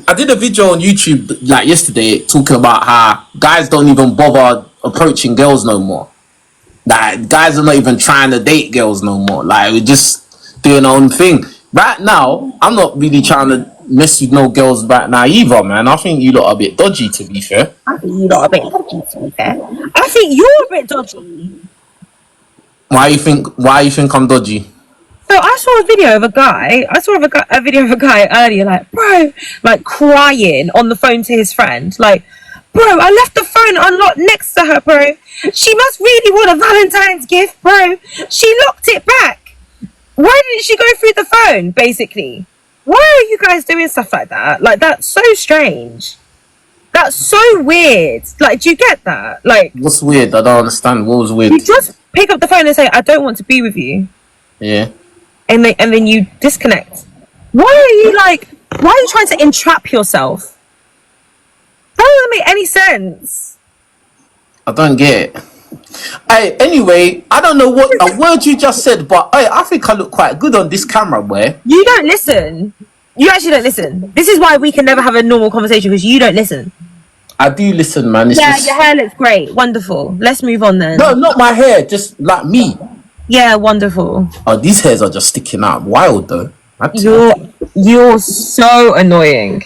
I did a video on YouTube like yesterday talking about how guys don't even bother approaching girls no more. Like guys are not even trying to date girls no more. Like we're just doing our own thing. Right now, I'm not really trying to mess with no girls right now either, man. I think you lot are a bit dodgy, to be fair. I think you lot are a bit dodgy, to be fair. I think you're a bit dodgy. Why you think I'm dodgy? So I saw a video of a guy. A video of a guy earlier, like, bro, like crying on the phone to his friend, like, bro, I left the phone unlocked next to her, bro. She must really want a Valentine's gift, bro. She locked it back. Why didn't she go through the phone, basically? Why are you guys doing stuff like that? Like, that's so strange. That's so weird. Like, do you get that? Like, what's weird? I don't understand. What was weird? You just pick up the phone and say, I don't want to be with you. Yeah. And then you disconnect. Why are you trying to entrap yourself? That doesn't make any sense. I don't get it. Hey, anyway, I don't know what a word you just said, but hey, I think I look quite good on this camera, boy. You don't listen. You actually don't listen. This is why we can never have a normal conversation, because you don't listen. I do listen, man. It's just... your hair looks great. Wonderful. Let's move on then. No, not my hair, just like me. Yeah, wonderful. Oh, these hairs are just sticking out. Wild though. You're so annoying.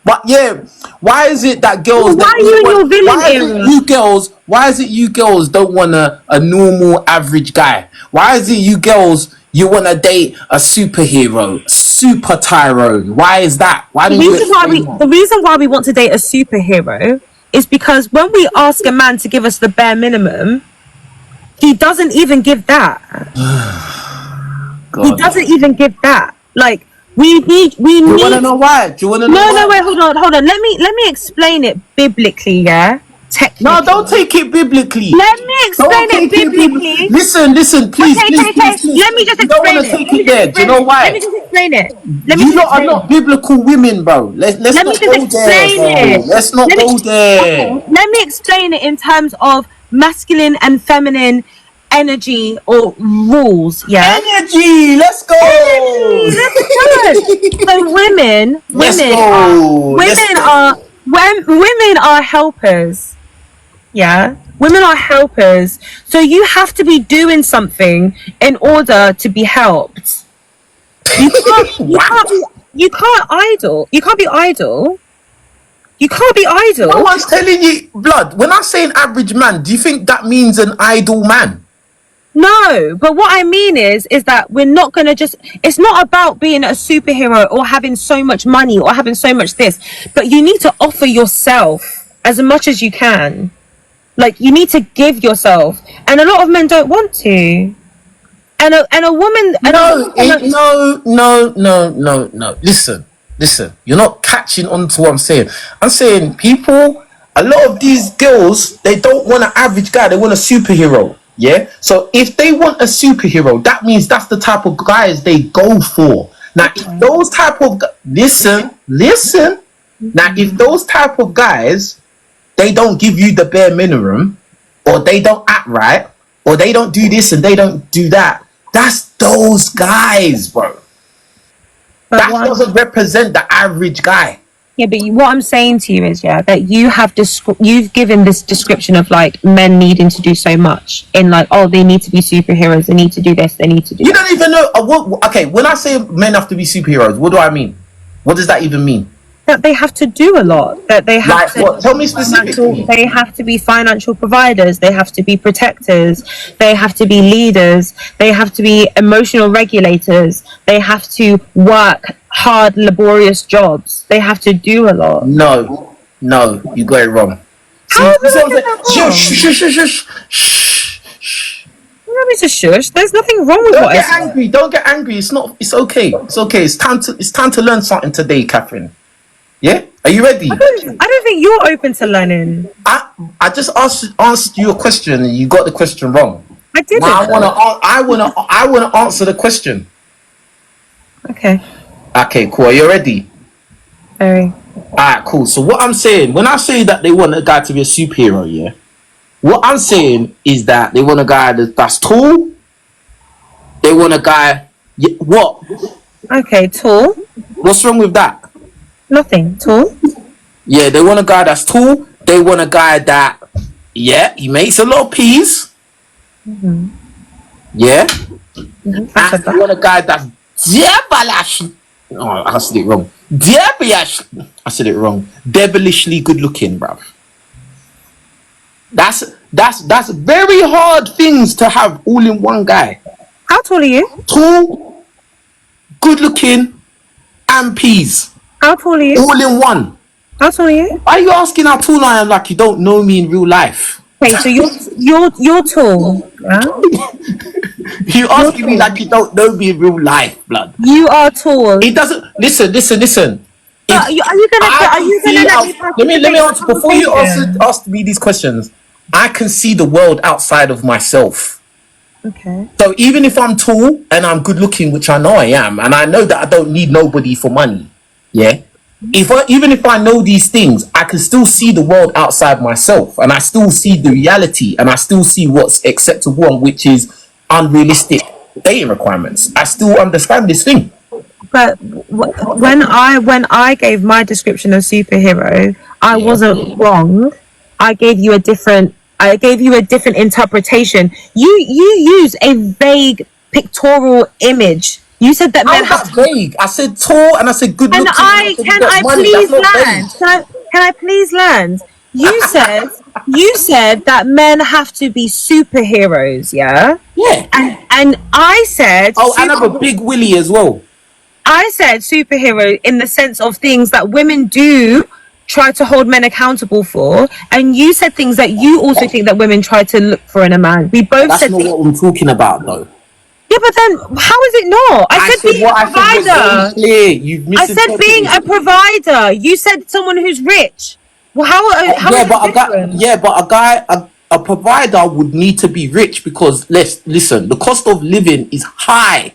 But yeah, why is it that girls? Why are you in your villain era? Why is it you girls don't want a normal average guy? Why is it you girls you want to date a superhero, super Tyrone? Why is that? Why do the reason why we want to date a superhero is because when we ask a man to give us the bare minimum, he doesn't even give that. He doesn't even give that. Like, we need. Do you want to know why? Do you want to know why? No, wait, hold on. Let me explain it biblically, yeah? Technically. No, don't take it biblically. Let me explain it biblically. Listen, please, okay. please. Let me just explain it. You don't want to take it there. Do you know why? Let me just explain it. You lot are not biblical women, bro. Let's not go there. Let's not go there. Let me explain it in terms of masculine and feminine energy or rules. Yeah, energy. Let's go. So women are helpers. Yeah, women are helpers. So you have to be doing something in order to be helped. You can't idle. You can't be idle. You can't be idle. No one's telling you, blood. When I say an average man, do you think that means an idle man? No, but what I mean is that we're not going to just... It's not about being a superhero or having so much money or having so much this. But you need to offer yourself as much as you can. Like, you need to give yourself. And a lot of men don't want to. And a woman... No. Listen. You're not catching on to what I'm saying. I'm saying people... A lot of these girls, they don't want an average guy. They want a superhero. Yeah, so if they want a superhero, that means that's the type of guys they go for. Now, if those type of listen. Now, if those type of guys, they don't give you the bare minimum, or they don't act right, or they don't do this and they don't do that, that's those guys, bro. That doesn't represent the average guy. Yeah, but what I'm saying to you is, that you've given this description of like men needing to do so much in like, oh, they need to be superheroes, they need to do this, they need to do that. Don't even know. Okay, when I say men have to be superheroes, what do I mean? What does that even mean? That they have to do a lot. That they have like, what? Tell me specifically. They have to be financial providers. They have to be protectors. They have to be leaders. They have to be emotional regulators. They have to work hard, laborious jobs. They have to do a lot. No, you got it wrong. How is it Shh. Mr. Shush, there's nothing wrong with what I said. Don't get angry. It's not. It's okay. It's time to learn something today, Catherine. Yeah, are you ready? I don't think you're open to learning. I just asked you a question and you got the question wrong. I didn't. Now I wanna answer the question. Okay, cool. Are you ready? Very. Alright, cool. So what I'm saying, when I say that they want a guy to be a superhero, yeah, what I'm saying is that they want a guy that's tall. They want a guy. What? Okay, tall. What's wrong with that? Nothing. Tall. Yeah, they want a guy that's tall. They want a guy that, yeah, he makes a lot of peas. Yeah. I said And they want that. a guy that's devilish. Oh, I said it wrong. Devilish. I said it wrong. Devilishly good looking, bro. That's very hard things to have all in one guy. How tall are you? Tall, good looking, and peas. How tall are you? All in one. How tall are you? Why are you asking how tall I am like you don't know me in real life? Okay, so you're tall. Yeah? You asking me like you don't know me in real life, blood. You are tall. It doesn't. Listen. Are you gonna let me participate Let me in answer the before you conversation? ask me these questions. I can see the world outside of myself. Okay. So even if I'm tall and I'm good looking, which I know I am, and I know that I don't need nobody for money, yeah. Even if I know these things, I can still see the world outside myself, and I still see the reality, and I still see what's acceptable and which is unrealistic dating requirements. I still understand this thing. But when I gave my description of superhero, I wasn't wrong. I gave you a different interpretation. You use a vague pictorial image. You said that men have That's vague. I said tall and I said good looking. Can I please land? Can I please land? You said that men have to be superheroes, yeah? Yeah. And I said and I have a big willy as well. I said superhero in the sense of things that women do try to hold men accountable for, and you said things that you also think that women try to look for in a man. We both That's said not what I'm talking about, though. Yeah, but then how is it not? I said being a provider. You've I said being a provider. You said someone who's rich. Well, how is it different? But a provider would need to be rich because listen, the cost of living is high.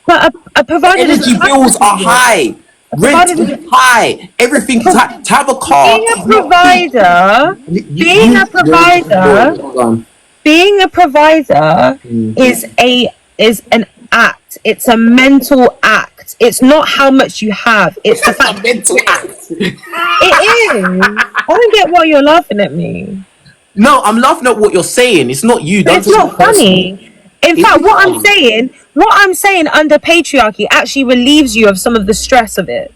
But a provider, energy bills are high. Rent is high. Everything is high. To have a car. Being a provider is an act. It's a mental act. It's not how much you have. It's the fact. Mental act. It is. I don't get why you're laughing at me. No, I'm laughing at what you're saying. It's not you. It's not funny. In fact, what I'm saying under patriarchy actually relieves you of some of the stress of it.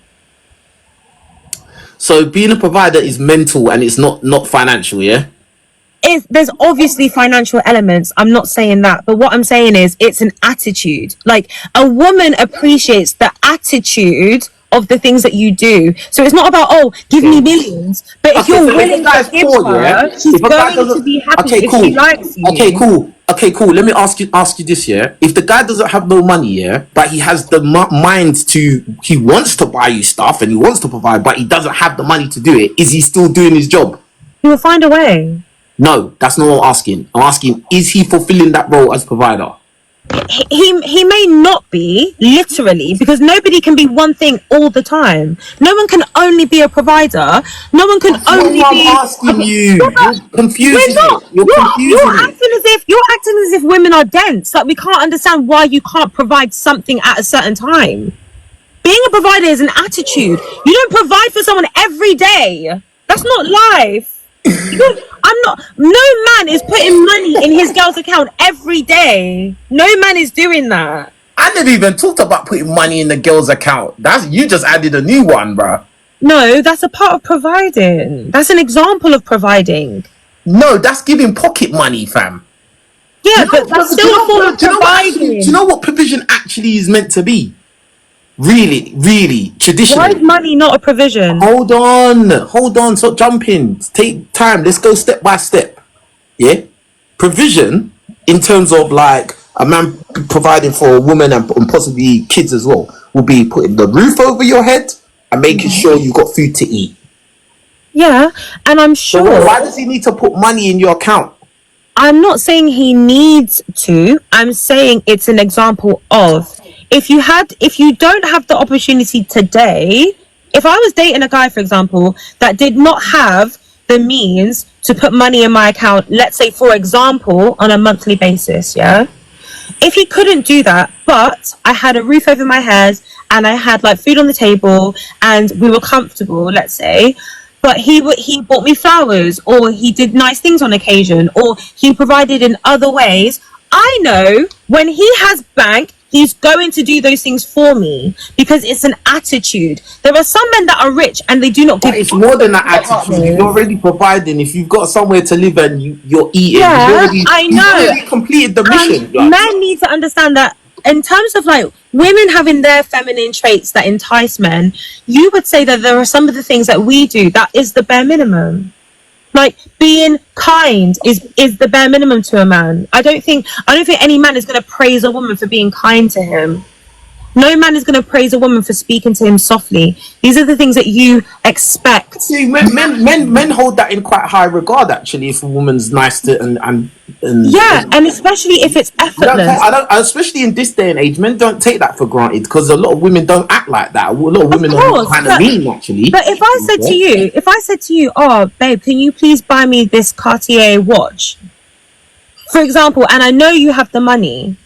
So being a provider is mental and it's not financial, yeah? There's obviously financial elements. I'm not saying that. But what I'm saying is it's an attitude. Like, a woman appreciates the attitude of the things that you do. So it's not about, give me millions. But if you're willing to give her, she's going to be happy if she likes you. Okay, cool. Let me ask you this, yeah? If the guy doesn't have no money, yeah, but he has the mind he wants to buy you stuff and he wants to provide, but he doesn't have the money to do it, is he still doing his job? He will find a way. No, that's not what I'm asking. I'm asking, is he fulfilling that role as provider? He may not be, literally, because nobody can be one thing all the time. No one can only be a provider. No one can only be. I'm asking you. You're confusing it. You're acting as if women are dense. Like, we can't understand why you can't provide something at a certain time. Being a provider is an attitude. You don't provide for someone every day. That's not life. No man is putting money in his girl's account every day. No man is doing that. I never even talked about putting money in the girl's account. You just added a new one, bruh. No, that's a part of providing. That's an example of providing. No, that's giving pocket money, fam. Yeah, but that's still a form of providing. Do you know what provision actually is meant to be? Really, traditionally. Why is money not a provision? Hold on, stop jumping. Take time, let's go step by step. Yeah? Provision, in terms of like a man providing for a woman and possibly kids as well, will be putting the roof over your head and making sure you got food to eat. Yeah, and I'm sure. So why does he need to put money in your account? I'm not saying he needs to. I'm saying it's an example of. If you don't have the opportunity today, if I was dating a guy, for example, that did not have the means to put money in my account, let's say, for example, on a monthly basis, yeah? If he couldn't do that, but I had a roof over my head, and I had like food on the table and we were comfortable, let's say, but he bought me flowers, or he did nice things on occasion, or he provided in other ways, I know when he has bank, he's going to do those things for me because it's an attitude. There are some men that are rich and they do not give. But it's more than that attitude. You're already providing. If you've got somewhere to live and you're eating, Yeah, I know. You've already completed the mission. Men need to understand that in terms of like women having their feminine traits that entice men, you would say that there are some of the things that we do that is the bare minimum. Like being kind is the bare minimum to a man. I don't think any man is going to praise a woman for being kind to him. No man is going to praise a woman for speaking to him softly. These are the things that you expect. See, men hold that in quite high regard. Actually, if a woman's nice to and and especially if it's effortless. Especially in this day and age, men don't take that for granted because a lot of women don't act like that. A lot of women are kind of mean, actually. But if I said to you, oh babe, can you please buy me this Cartier watch, for example, and I know you have the money,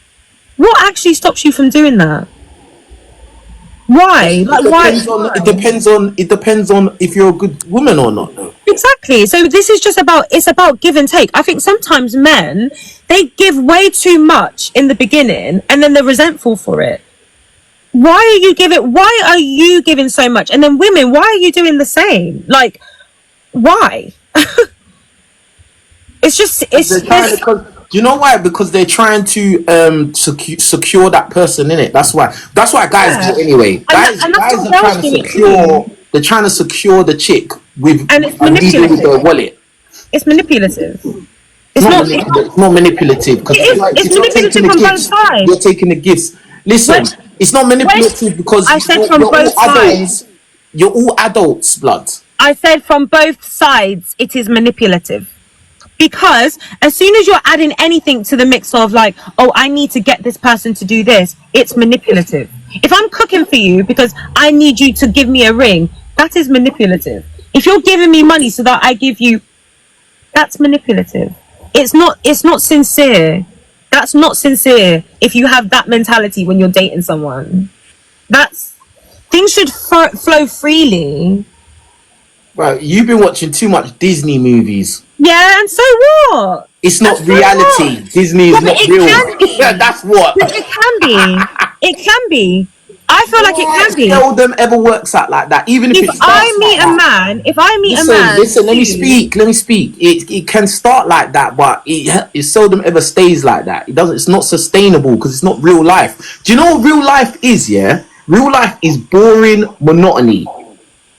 what actually stops you from doing that? Why? It depends on if you're a good woman or not. Exactly. So this is just about give and take. I think sometimes men, they give way too much in the beginning and then they're resentful for it. Why are you giving so much? And then women, why are you doing the same? Like, why? Do you know why? Because they're trying to secure that person in it. That's why guys do it anyway. Guys are trying to secure. They're trying to secure the chick with their wallet. It's manipulative. It's not manipulative because it's manipulative from both sides. You're taking the gifts. Listen, it's not manipulative because I said from both sides. You're all adults, blood. I said from both sides it is manipulative. Because as soon as you're adding anything to the mix of like, oh, I need to get this person to do this, it's manipulative. If I'm cooking for you because I need you to give me a ring, that is manipulative. If you're giving me money so that I give you, that's manipulative. It's not sincere. That's not sincere if you have that mentality when you're dating someone. Things should flow freely. Right, you've been watching too much Disney movies. Yeah, and so what? It's not reality. Disney is not real. Yeah, that's what. It can be. It can be. I feel like it can be. Seldom ever works out like that. Even if I meet a man. Listen, let me speak. It can start like that, but it seldom ever stays like that. It doesn't. It's not sustainable because it's not real life. Do you know what real life is? Yeah, real life is boring monotony.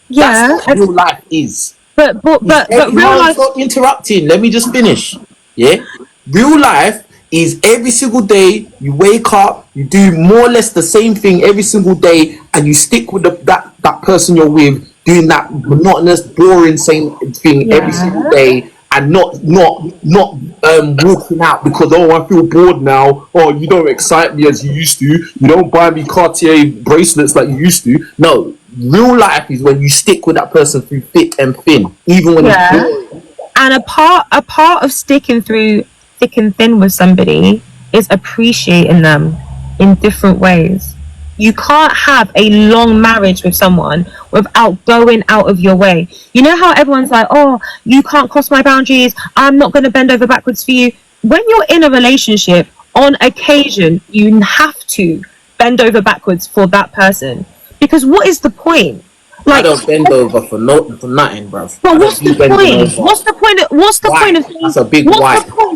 Yeah, that's what real life is. But real life. Stop interrupting. Let me just finish. Yeah, real life is every single day you wake up, you do more or less the same thing every single day, and you stick with that person you're with, doing that monotonous, boring same thing every single day, and not walking out because I feel bored now. Oh, you don't excite me as you used to. You don't buy me Cartier bracelets like you used to. No, real life is when you stick with that person through thick and thin, even when it's boring. And a part of sticking through thick and thin with somebody is appreciating them in different ways. You can't have a long marriage with someone without going out of your way. You know how everyone's like, oh, you can't cross my boundaries, I'm not going to bend over backwards for you. When you're in a relationship, on occasion you have to bend over backwards for that person, because what is the point? Like, I don't bend over for nothing, bro. But what's the point? What's the point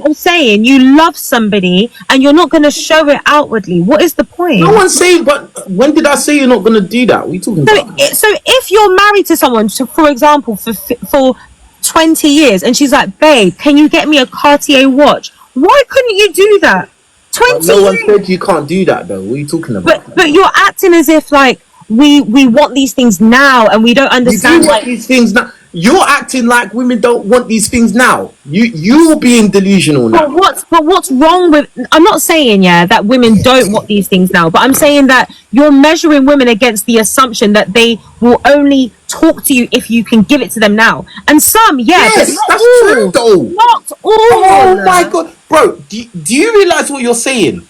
of saying you love somebody and you're not going to show it outwardly? What is the point? No one's saying, but when did I say you're not going to do that? What are you talking about? So if you're married to someone, for example, for 20 years, and she's like, babe, can you get me a Cartier watch? Why couldn't you do that? 20 No one said you can't do that, though. What are you talking about? But you're acting as if like, we want these things now and we don't understand. You do want these things now. You're acting like women don't want these things now. You're being delusional now. But what's wrong with? I'm not saying that women don't want these things now, but I'm saying that you're measuring women against the assumption that they will only talk to you if you can give it to them now. And some, yes, but that's true though. Not all. Oh my god, bro! Do you realize what you're saying?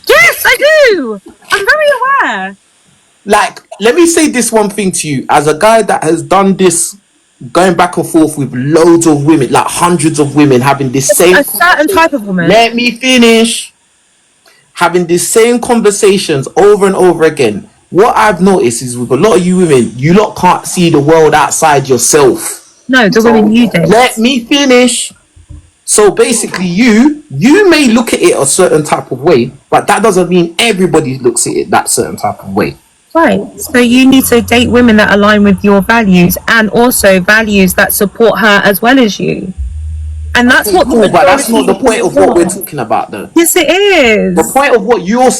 Yes, I do. I'm very aware. like, let me say this one thing to you. As a guy that has done this, going back and forth with loads of women, like hundreds of women, having this same A certain type of woman. Let me finish. Having these same conversations over and over again. What I've noticed is with a lot of you women, you lot can't see the world outside yourself. No, the women you date. Let me finish. So basically, you may look at it a certain type of way, but that doesn't mean everybody looks at it that certain type of way. Right. So you need to date women that align with your values, and also values that support her as well as you. And that's what cool, but that's not the point of what we're talking about, though. Yes, it is. The point of what you're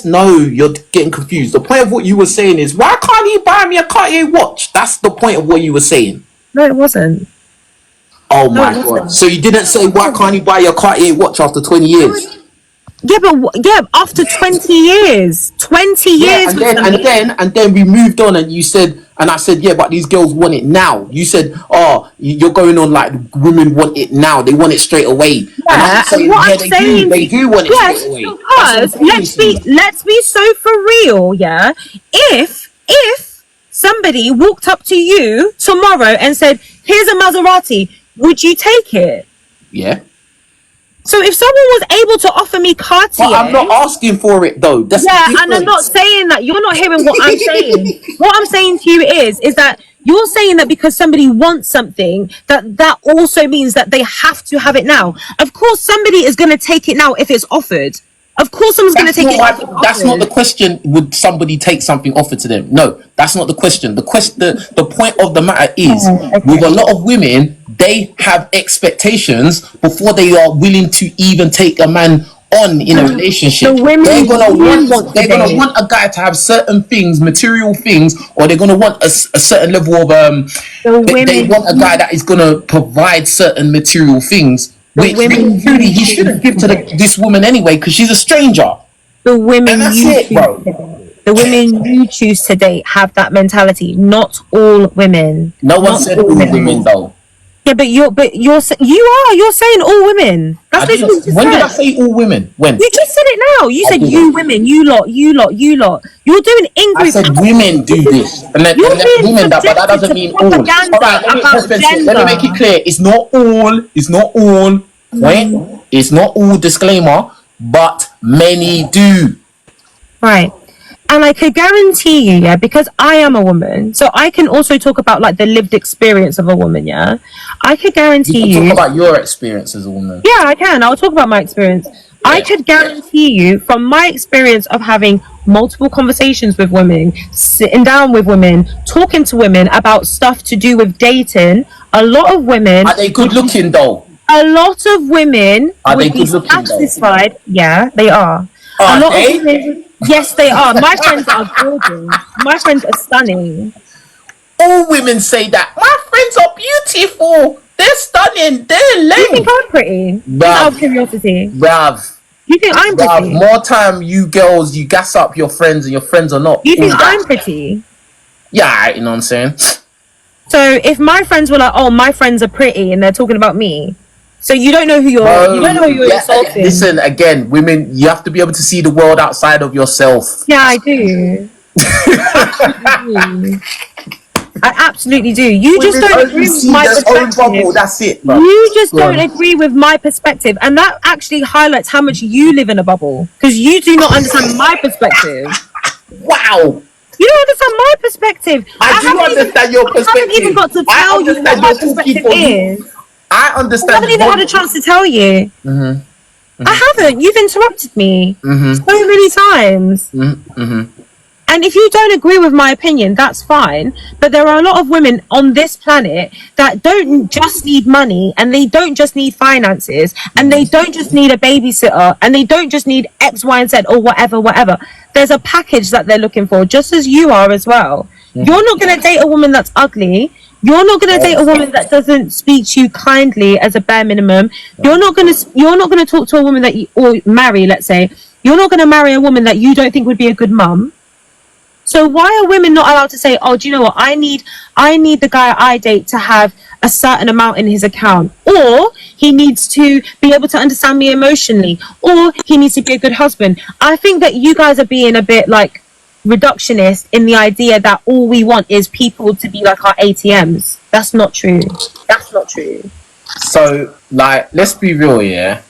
getting confused. The point of what you were saying is, why can't he buy me a Cartier watch? That's the point of what you were saying. No, it wasn't. Oh my god! So you didn't say, why can't he buy you a Cartier watch after 20 years? Yeah, but after 20 years, 20 years, and then we moved on, and you said, and I said, yeah, but these girls want it now. You said, oh, you're going on like women want it now; they want it straight away. Yeah, and I'm saying, they do want it straight away. Because let's be so for real, yeah. If somebody walked up to you tomorrow and said, "Here's a Maserati," would you take it? Yeah. So if someone was able to offer me Cartier... But I'm not asking for it, though. That's and I'm not saying that. You're not hearing what I'm saying. What I'm saying to you is that you're saying that because somebody wants something, that also means that they have to have it now. Of course, somebody is going to take it now if it's offered. Of course someone's going to take it. That's not the question. Would somebody take something offered to them? No, that's not the question. The point of the matter is, with a lot of women, they have expectations before they are willing to even take a man on in a relationship. They're gonna want a guy to have certain things, material things, or they're gonna want a certain level of they want a guy that is gonna provide certain material things. Which really he shouldn't give to this woman anyway, because she's a stranger. The women the women you choose to date have that mentality. Not all women. No one said all women though. Yeah, but you're saying all women. That's when did I say all women? When? You just said it now. You said you women, you lot. You're doing English. I said women do this, and then women but that doesn't mean all. Let me make it clear. It's not all. It's not all. Right? It's not all. Disclaimer, but many do. Right. And I could guarantee you, yeah, because I am a woman, so I can also talk about like the lived experience of a woman, yeah. I could guarantee you. Talk about your experience as a woman. Yeah, I can. I'll talk about my experience. Yeah. I could guarantee you, from my experience of having multiple conversations with women, sitting down with women, talking to women about stuff to do with dating, a lot of women. Are they good looking though? A lot of women would be satisfied. Yeah, they are. A lot of women. Yes, they are. My friends are gorgeous. My friends are stunning. All women say that. My friends are beautiful. They're stunning. They're lame. You think I'm pretty? Out of curiosity. Bruv. You think I'm pretty? More time you girls, you gas up your friends and your friends are not. You think I'm pretty? Yeah, you know what I'm saying? So if my friends were like, oh, my friends are pretty and they're talking about me, so you don't know who you're insulting. Listen, again, women, you have to be able to see the world outside of yourself. Yeah, I do. I absolutely do. You just don't agree with my perspective. Bubble, that's it, bro. You just don't agree with my perspective, and that actually highlights how much you live in a bubble, because you do not understand my perspective. Wow. You don't understand my perspective. I do understand your perspective. I haven't even got to tell you what my perspective is. I understand. I haven't even had a chance to tell you. I haven't. You've interrupted me so many times. And if you don't agree with my opinion, that's fine. But there are a lot of women on this planet that don't just need money, and they don't just need finances, and they don't just need a babysitter, and they don't just need X, Y, and Z, or whatever. There's a package that they're looking for, just as you are as well. You're not going to date a woman that's ugly. You're not going to date a woman that doesn't speak to you kindly as a bare minimum. You're not going to talk to a woman that or marry, let's say. You're not going to marry a woman that you don't think would be a good mum. So why are women not allowed to say, oh, do you know what? I need the guy I date to have a certain amount in his account, or he needs to be able to understand me emotionally, or he needs to be a good husband. I think that you guys are being a bit like reductionist in the idea that all we want is people to be like our ATMs. That's not true. That's not true. So, like, let's be real, yeah.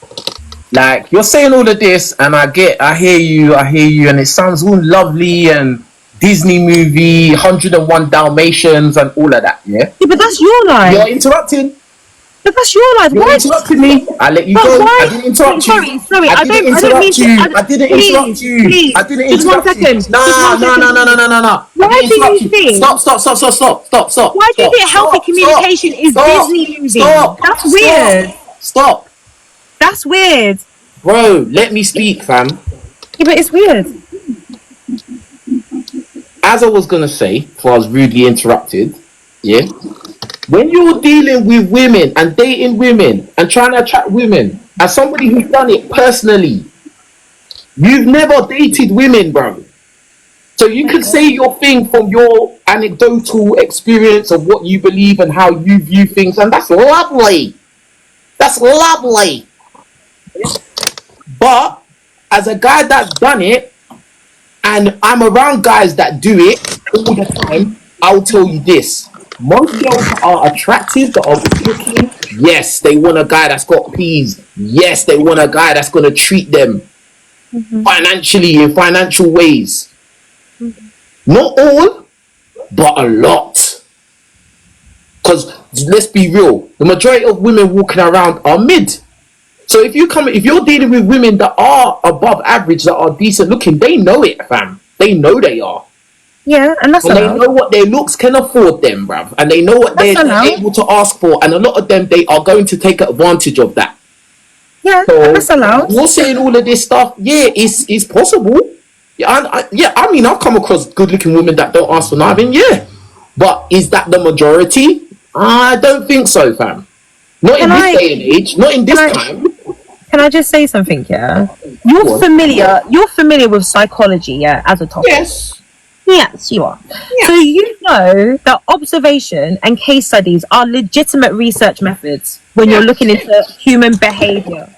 Like, you're saying all of this, and I hear you, and it sounds all lovely and Disney movie, 101 Dalmatians, and all of that, yeah. Yeah, but that's your life. You're interrupting. But that's your life. You interrupted me. I let you go. Why? I didn't interrupt you. Sorry. I don't mean to. I didn't interrupt you. Please. I didn't Just 1 interrupt you. second. No. Why do you think? Stop. Why do you think healthy communication is Disney movie? That's weird. Stop. That's weird. Bro, let me speak, fam. Yeah, but it's weird. As I was gonna say, before I was rudely interrupted, yeah. When you're dealing with women and dating women and trying to attract women, as somebody who's done it personally, you've never dated women, bro. So you can say your thing from your anecdotal experience of what you believe and how you view things, and that's lovely. That's lovely. But as a guy that's done it, and I'm around guys that do it all the time, I'll tell you this. Most girls are attractive, that are good looking. Yes, they want a guy that's got peas. Yes, they want a guy that's going to treat them financially, in financial ways. Not all, but a lot. Because let's be real, the majority of women walking around are mid. So if you're dealing with women that are above average, that are decent looking, they know it, fam. They know they are. Yeah, and that's and allowed. they know what their looks can afford them, bruv. And they know what they're able to ask for. And a lot of them, they are going to take advantage of that. Yeah, so that's allowed. You're saying all of this stuff, yeah, it's possible. Yeah, I mean, I've come across good-looking women that don't ask for nothing, yeah. But is that the majority? I don't think so, fam. Not in this day and age. Not in this time. Can I just say something, yeah? You're familiar with psychology, yeah, as a topic? Yes, you are. Yeah. So you know that observation and case studies are legitimate research methods when you're looking into human behavior.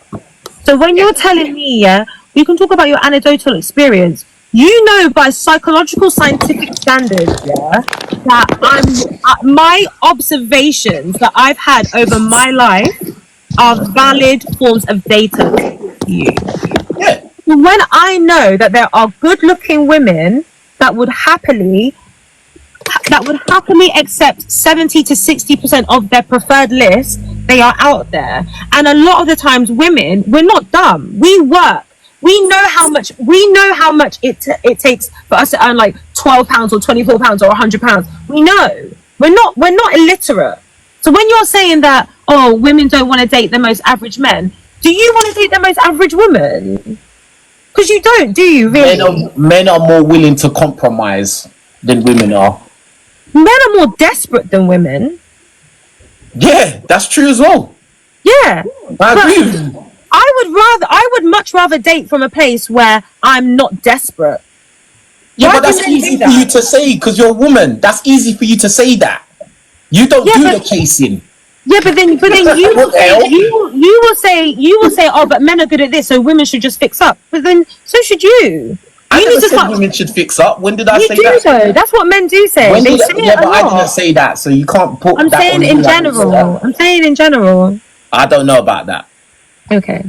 So when you're telling me, yeah, you can talk about your anecdotal experience, you know by psychological scientific standards, yeah, that my observations that I've had over my life are valid forms of data to you. Yeah. When I know that there are good-looking women that would happily accept 70 to 60% of their preferred list, they are out there. And a lot of the times women, we're not dumb. We work. We know how much it takes for us to earn like £12 or £24 or £100. We know. We're not illiterate. So when you're saying that, oh, women don't want to date the most average men, do you want to date the most average woman? Because you don't, do you, really? Men are more willing to compromise than women are. Men are more desperate than women. Yeah, that's true as well. Yeah. I agree with you. I would much rather date from a place where I'm not desperate. Yeah, but that's easy for you to say because you're a woman. That's easy for you to say that. You don't do the chasing. Yeah, but then you will say, oh, but men are good at this, so women should just fix up. But then so should you. I never said women should fix up. When did I say that? You do so. That's what men do say. I didn't say that, so you can't put. I'm saying in general. I don't know about that. Okay.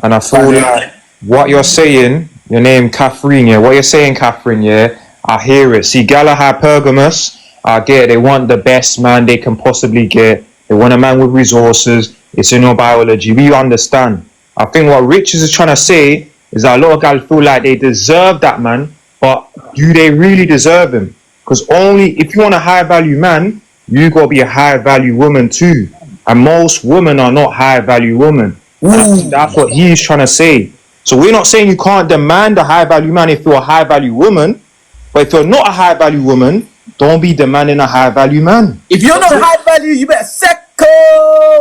And I feel like what you're saying, your name Catherine, yeah. What you're saying, Catherine, yeah. I hear it. See, gal are hypergamous. I get it. They want the best man they can possibly get. They want a man with resources. It's in your biology. We understand. I think what Richez is trying to say is that a lot of guys feel like they deserve that man, but do they really deserve him? Because only if you want a high value man, you got to be a high value woman too. And most women are not high value women. That's what he's trying to say. So we're not saying you can't demand a high value man if you're a high value woman, but if you're not a high value woman, don't be demanding a high value man. If you're not high value, you better secco.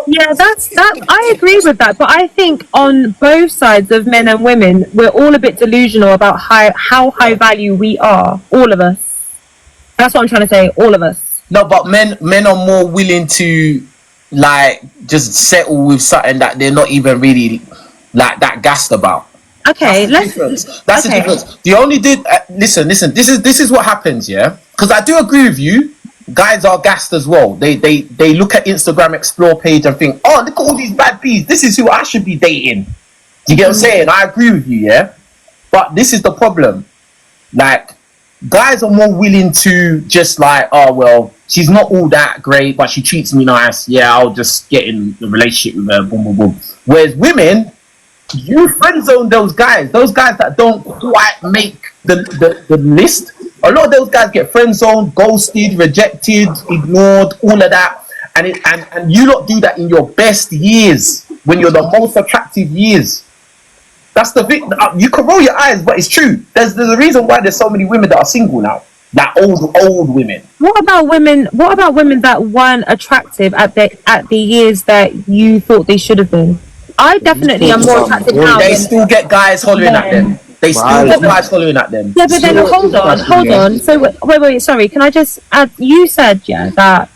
Yeah, that. I agree with that, but I think on both sides of men and women, we're all a bit delusional about how high value we are. All of us. That's what I'm trying to say. All of us. No, but men are more willing to like just settle with something that they're not even really like that gassed about. Okay, That's the difference. That's the difference. The only listen. This is what happens, yeah. Because I do agree with you. Guys are gassed as well. They look at Instagram Explore page and think, oh, look at all these bad bees. This is who I should be dating. You get what I'm saying? I agree with you, yeah. But this is the problem. Like, guys are more willing to just like, oh well, she's not all that great, but she treats me nice. Yeah, I'll just get in a relationship with her. Boom, boom, boom. Whereas women, you friend zone those guys that don't quite make the list. A lot of those guys get friend zoned, ghosted, rejected, ignored, all of that, and you lot do that in your best years, when you're the most attractive years. That's the thing. You can roll your eyes, but it's true. There's a reason why there's so many women that are single now. That old women. What about women that weren't attractive at the years that you thought they should have been? I definitely am more attractive now. They still get guys hollering at them. They still get guys hollering at them. Yeah, but then hold on. So wait. Sorry, can I just add? You said that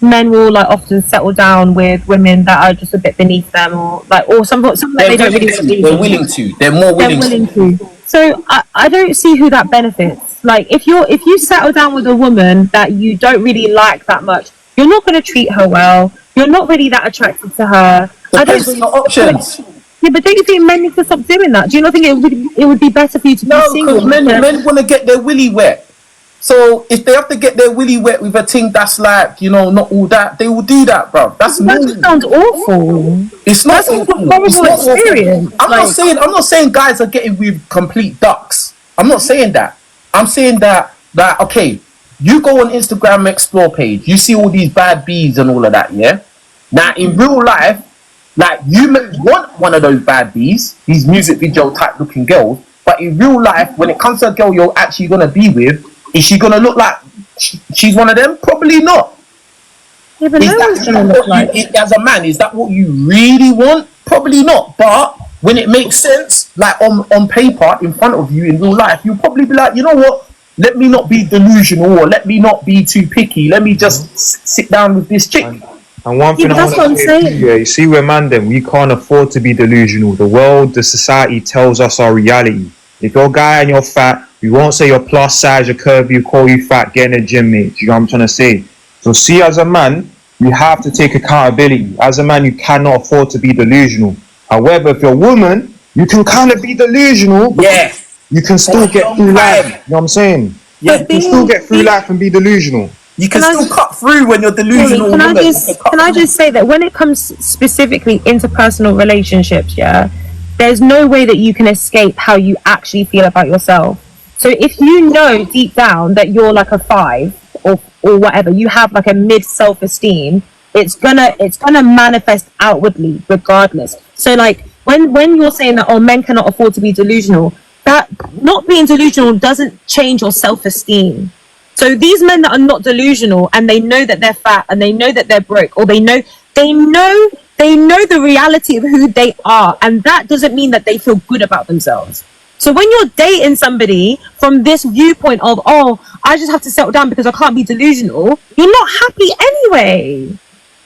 men will like often settle down with women that are just a bit beneath them, or something that they don't really. They're willing to. They're more willing to. So I don't see who that benefits. Like if you settle down with a woman that you don't really like that much, you're not going to treat her well. You're not really that attracted to her. Depends on your options. Yeah, but don't you think men need to stop doing that? Do you not think it would be better for you to be single? No, because men want to get their willy wet. So if they have to get their willy wet with a thing that's like, not all that, they will do that, bro. That just sounds awful. It's not a horrible experience. I'm not saying guys are getting with complete ducks. I'm not saying that. I'm saying that okay, you go on Instagram Explore page, you see all these bad bees and all of that, yeah? Now in real life, like, you may want one of those bad bees, these music video type looking girls, but in real life, when it comes to a girl you're actually gonna be with, is she gonna look like she's one of them? Probably not. Yeah, but no one's gonna look like. As a man, is that what you really want? Probably not. But when it makes sense, like on paper in front of you in real life, you'll probably be like, you know what? Let me not be delusional, or let me not be too picky. Let me just sit down with this chick. And one thing that's what I'm saying. Yeah, you see, we're man, then we can't afford to be delusional. The world, the society tells us our reality. If you're a guy and you're fat, we won't say you're plus size, you're curvy, you call you fat, get in the gym, mate. Do you know what I'm trying to say? So see, as a man, you have to take accountability. As a man, you cannot afford to be delusional. However, if you're a woman, you can kind of be delusional. Yeah. You can still get through life. You know what I'm saying? Yeah. You can still get through life and be delusional. You can still cut through when you're delusional. Can I just say that when it comes specifically interpersonal relationships, yeah, there's no way that you can escape how you actually feel about yourself. So if you know deep down that you're like a 5 or whatever, you have like a mid self-esteem, it's gonna manifest outwardly regardless. So like when you're saying that men cannot afford to be delusional, that not being delusional doesn't change your self-esteem. So these men that are not delusional and they know that they're fat and they know that they're broke, or they know the reality of who they are, and that doesn't mean that they feel good about themselves. So when you're dating somebody from this viewpoint of, I just have to settle down because I can't be delusional, you're not happy anyway.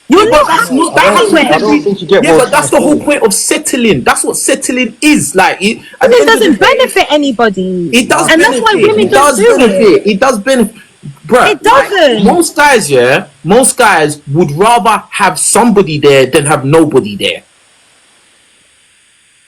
You're not happy anyway. I don't think you get but that's the whole point of settling. That's what settling is. Like, it doesn't benefit anybody. It does, and benefit. That's why women don't do it. It does benefit. Bruh, it doesn't. Like, most guys would rather have somebody there than have nobody there.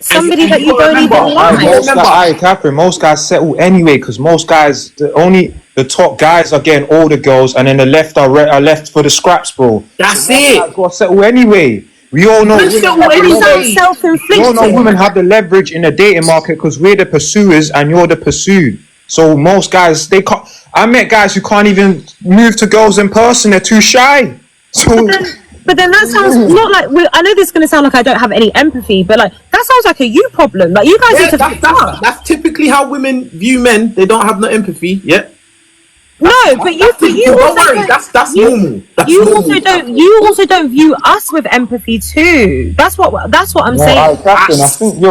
Somebody that you don't even like. Catherine, most guys settle anyway, because most guys, the top guys are getting all the girls, and then the left are left for the scraps, bro. That's it. Got to settle anyway. We all know women have the leverage in the dating market because we're the pursuers and you're the pursued. So most guys, they can't. I met guys who can't even move to girls in person. They're too shy. So. But then that sounds not like I know this is going to sound like I don't have any empathy, but like that sounds like a you problem. Like you guys need to that's typically how women view men. They don't have no empathy. Yeah. No, but you don't worry. That's normal. You also don't view us with empathy too. That's what I'm saying. Catherine,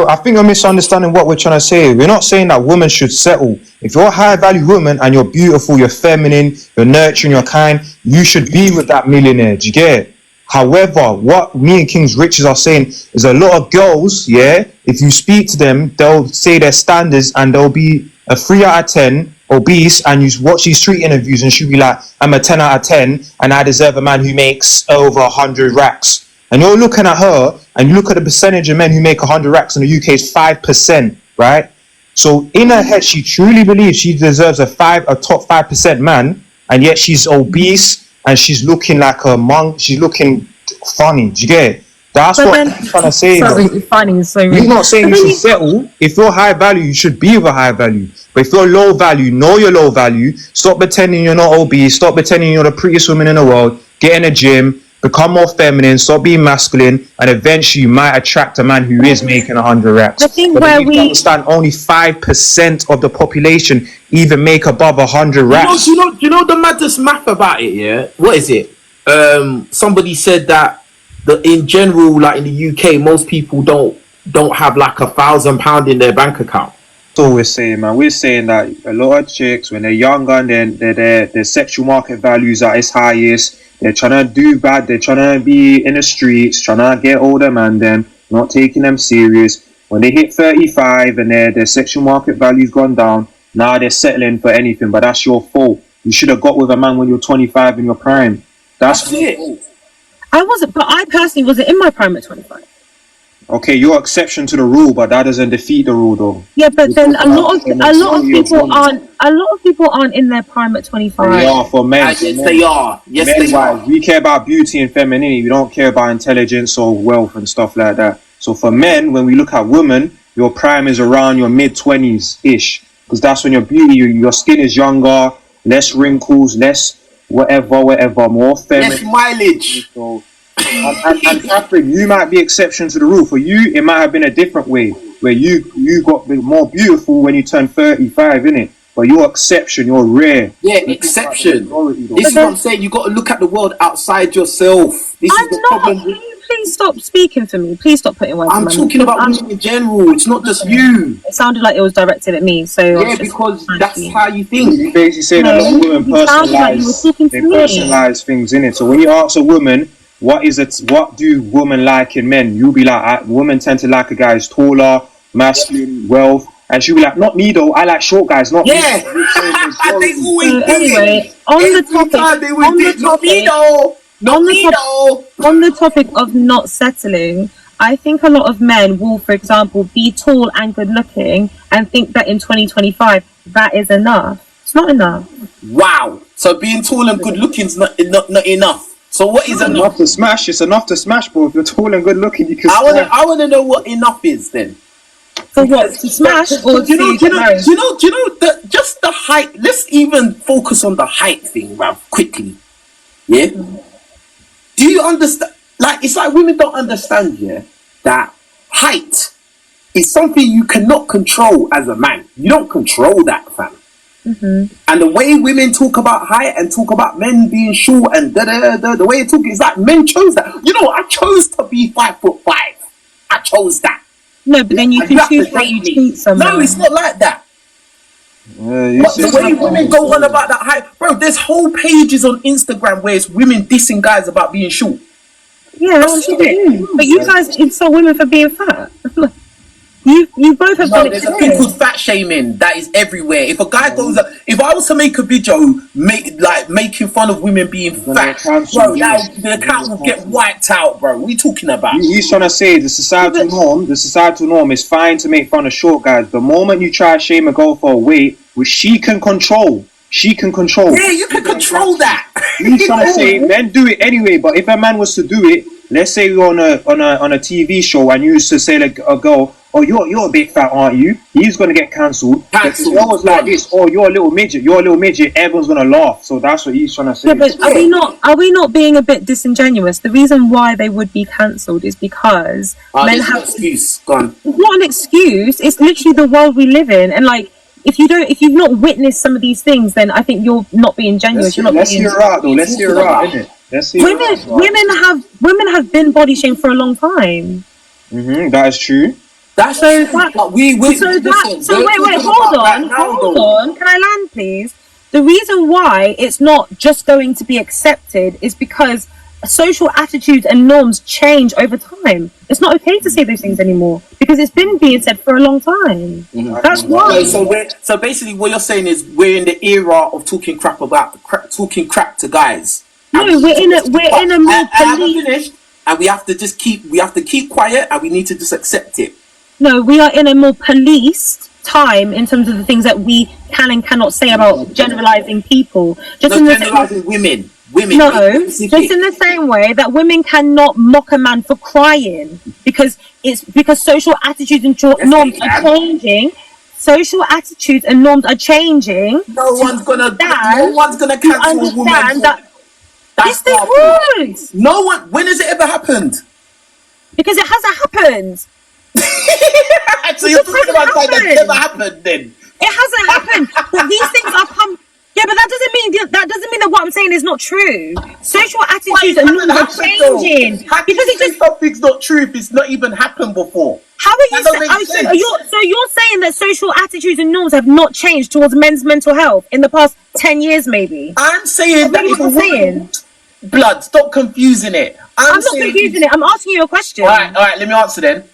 I think you're misunderstanding what we're trying to say. We're not saying that women should settle. If you're a high value woman and you're beautiful, you're feminine, you're nurturing, you're kind, you should be with that millionaire. Do you get it? However, what me and King's Richez are saying is a lot of girls, yeah, if you speak to them, they'll say their standards and they'll be a 3 out of 10 obese, and you watch these street interviews and she'll be like, I'm a 10 out of 10 and I deserve a man who makes over 100 racks. And you're looking at her and you look at the percentage of men who make 100 racks in the UK is 5%, right? So in her head, she truly believes she deserves a top 5% man, and yet she's obese and she's looking like a monk. She's looking funny. Do you get it? That's But what then- I'm trying to say. Sorry, though. finding is so We're rude. not saying But you then should settle. If you're high value, you should be with a high value. But if you're low value, know you're low value. Stop pretending you're not obese. Stop pretending you're the prettiest woman in the world. Get in a gym. Become more feminine. Stop being masculine. And eventually you might attract a man who is making 100 racks. I think But where you need to understand only 5% of the population even make above 100 racks. Do you know the maddest math about it? Yeah, what is it? Somebody said that in general, like in the UK, most people don't have like £1,000 in their bank account. That's all we're saying, man. We're saying that a lot of chicks, when they're younger and then their sexual market values are its highest, they're trying to do bad, they're trying to be in the streets, trying to get older man, them, not taking them serious. When they hit 35 and their sexual market value's gone down, now they're settling for anything, but that's your fault. You should have got with a man when you're 25 in your prime. That's it. I personally wasn't in my prime at 25. Okay, you're exception to the rule, but that doesn't defeat the rule, though. Yeah, but then a lot of people aren't in their prime at 25. They are for men. Yes, they are. Yes, Men, they are. we care about beauty and femininity. We don't care about intelligence or wealth and stuff like that. So for men, when we look at women, your prime is around your mid-20s ish, because that's when your beauty, your skin is younger, less wrinkles, less whatever, more feminine. Less mileage. So, and Catherine, you might be exception to the rule. For you, it might have been a different way, where you got more beautiful when you turn 35, innit? But you're exception, you're rare. Yeah, exception. This is what I'm saying. You got to look at the world outside yourself. This is the problem. Can you please stop speaking for me? Please stop putting words in I'm my talking mouth. about women in general. It's not just you. It sounded like it was directed at me. So Yeah, because that's how you think. You basically say that a lot of women you sounded like you were talking to me. personalize things in it. So when you ask a woman, what do women like in men? You'll be like, women tend to like a guy who's taller, masculine, wealth, and she'll be like, not me though. I like short guys, not Yeah. me. They always So do anyway, it. on the Every topic, time they will on do the it. Not me topic, though. Not on the me top- though. on the topic of not settling, I think a lot of men will, for example, be tall and good looking and think that in 2025 that is enough. It's not enough. Wow. So being tall and good looking is not enough. So what is enough? Enough to smash. It's enough to smash, bro. If you're tall and good looking, you can. I wanna know what enough is then. For what? To smash or Do you know? to get married? Just the height. Let's even focus on the height thing, Rav, quickly. Yeah. Do you understand? Like, it's like women don't understand, yeah, that height is something you cannot control as a man. You don't control that, fam. And the way women talk about height and talk about men being short and the way they talk is like men chose that. You know, I chose to be 5'5". I chose that. No, but then you And can have choose to how date you me. treat someone. No, it's not like that. But the way women go on about that height, bro, there's whole pages on Instagram where it's women dissing guys about being short. Yeah, that's what they do. But you guys insult women for being fat. You both have No, done it there's a thing today. called fat shaming that is everywhere. If a guy goes up, if I was to make a video making fun of women being fat, bro, the account will get wiped out, bro. What are you talking about? He's trying to say the societal norm is fine to make fun of short guys. The moment you try to shame a girl for a weight, which she can control. Yeah, you can control that. He's trying to say men do it anyway, but if a man was to do it, let's say you're on a TV show and you used to say like a girl, oh, you're a bit fat, aren't you? He's gonna get cancelled. If the girl was like this, oh, you're a little midget, everyone's gonna laugh. So that's what he's trying to say. Yeah, but are we not being a bit disingenuous? The reason why they would be cancelled is because men there's an have excuse. Gone. It's not an excuse. It's literally the world we live in, and like if you've not witnessed some of these things, then I think you're not being genuous. Let's hear her out, though. Let's hear her out, innit? Women have been body shamed for a long time. That is true. That's So true. that- But wait, wait, hold on. Can I land, please? The reason why it's not just going to be accepted is because social attitudes and norms change over time. It's not okay to say those things anymore because it's been being said for a long time. That's why. So basically, what you're saying is we're in the era of talking crap to guys. No, we're in a more police. And we have to keep quiet, and we need to just accept it. No, we are in a more policed time in terms of the things that we can and cannot say about generalizing people. Generalizing women. No, just in the same way that women cannot mock a man for crying because social attitudes and norms are changing. Social attitudes and norms are changing. No one's gonna cancel a woman. Yes, they would. No one. When has it ever happened? Because it hasn't happened. So you're talking about something that never happened, then? It hasn't happened. But these things are come. Yeah, but that doesn't mean that what I'm saying is not true. Social attitudes and norms are changing. How can you say something's not true if it's not even happened before? How are you saying? So you're saying that social attitudes and norms have not changed towards men's mental health in the past 10 years, maybe? I'm saying that if a woman, blood, stop confusing it. I'm not confusing it. I'm asking you a question. All right. Let me answer then.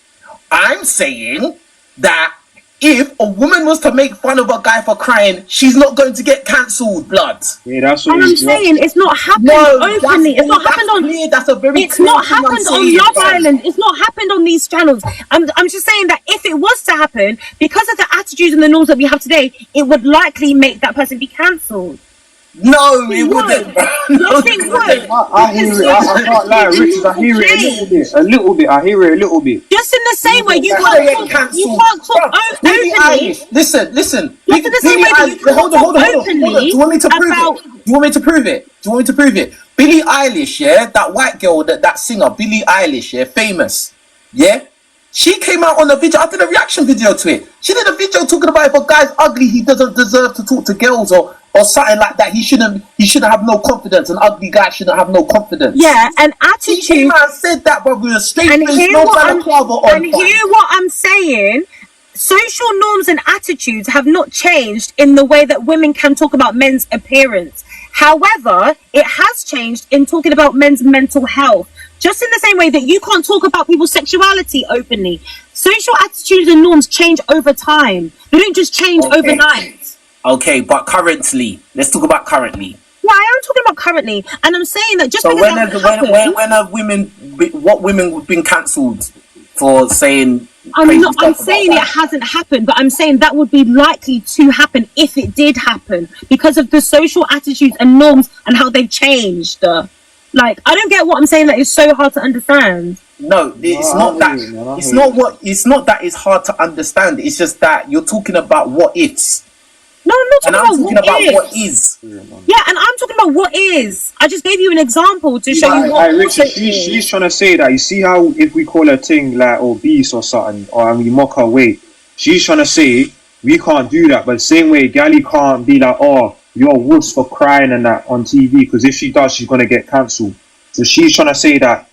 I'm saying that if a woman was to make fun of a guy for crying, she's not going to get cancelled, blood. Yeah, that's what I'm saying. It's not happened openly. It's not happened on. That's a very. It's not happened on Love Island. It's not happened on these channels. I'm just saying that if it was to happen, because of the attitudes and the norms that we have today, it would likely make that person be cancelled. No, it wouldn't. Yes, it would. I hear it. I can't lie, Richez. I hear it a little bit. I hear it a little bit. Just in the same way, you can't talk openly. Listen. Just in the same way that you can't hold on. openly. Do you want me to prove it? Billie Eilish, yeah, that white girl, that singer, Billie Eilish, yeah, famous, yeah. She came out on a video. I did a reaction video to it. She did a video talking about if a guy's ugly, he doesn't deserve to talk to girls or something like that. He shouldn't have no confidence. An ugly guy shouldn't have no confidence. Yeah, and attitude. She came out and said that, but with a straight face, no balaclava on. And hear what I'm saying. Social norms and attitudes have not changed in the way that women can talk about men's appearance. However, it has changed in talking about men's mental health. Just in the same way that you can't talk about people's sexuality openly. Social attitudes and norms change over time. They don't just change overnight. Okay, but currently, let's talk about currently. Yeah, I am talking about currently, and I'm saying that just so because when have women have been cancelled for saying? I'm saying it hasn't happened, but I'm saying that would be likely to happen if it did happen because of the social attitudes and norms and how they've changed. Like, I don't get what I'm saying. That is so hard to understand. No, it's not that. It's not that it's hard to understand. It's just that you're talking about what ifs. No, I'm not talking about what is. Yeah, and I'm talking about what is. I just gave you an example to show you what Richez, she's trying to say that. You see how if we call her thing like obese or something, or we mock her weight, she's trying to say we can't do that. But the same way, Gally can't be like, oh, you're a wuss for crying and that on TV, because if she does, she's gonna get cancelled. So she's trying to say that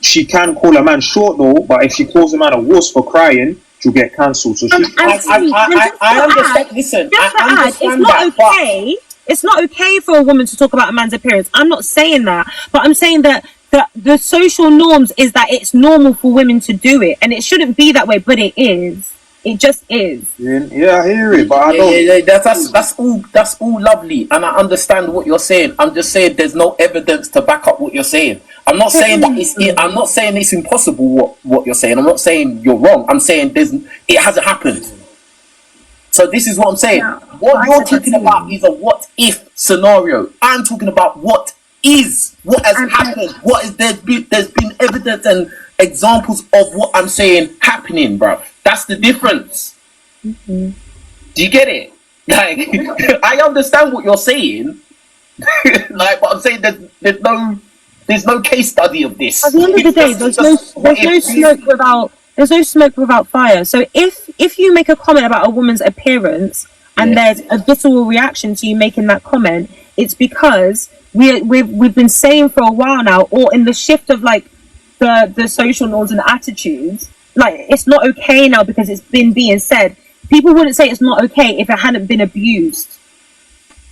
she can call a man short though, but if she calls a man a wuss for crying, she'll get cancelled. So I understand. Listen, it's not okay. It's not okay for a woman to talk about a man's appearance. I'm not saying that, but I'm saying that the social norms is that it's normal for women to do it, and it shouldn't be that way, but it is. It just is. Yeah, I hear it, but I don't. Yeah, that's all lovely, and I understand what you're saying. I'm just saying there's no evidence to back up what you're saying. I'm not saying that I'm not saying it's impossible what you're saying. I'm not saying you're wrong. I'm saying it hasn't happened. So this is what I'm saying. Yeah, what you're talking about is a what if scenario. I'm talking about what is, what has happened, there's been evidence and examples of what I'm saying happening, bro. That's the difference. Mm-hmm. Do you get it? Like, I understand what you're saying. Like, but I'm saying there's no case study of this. At the end of the day, there's no smoke without fire. So if you make a comment about a woman's appearance and there's a visceral reaction to you making that comment, it's because we've been saying for a while now, or in the shift of like the social norms and attitudes, like it's not okay now because it's been being said. People wouldn't say it's not okay if it hadn't been abused.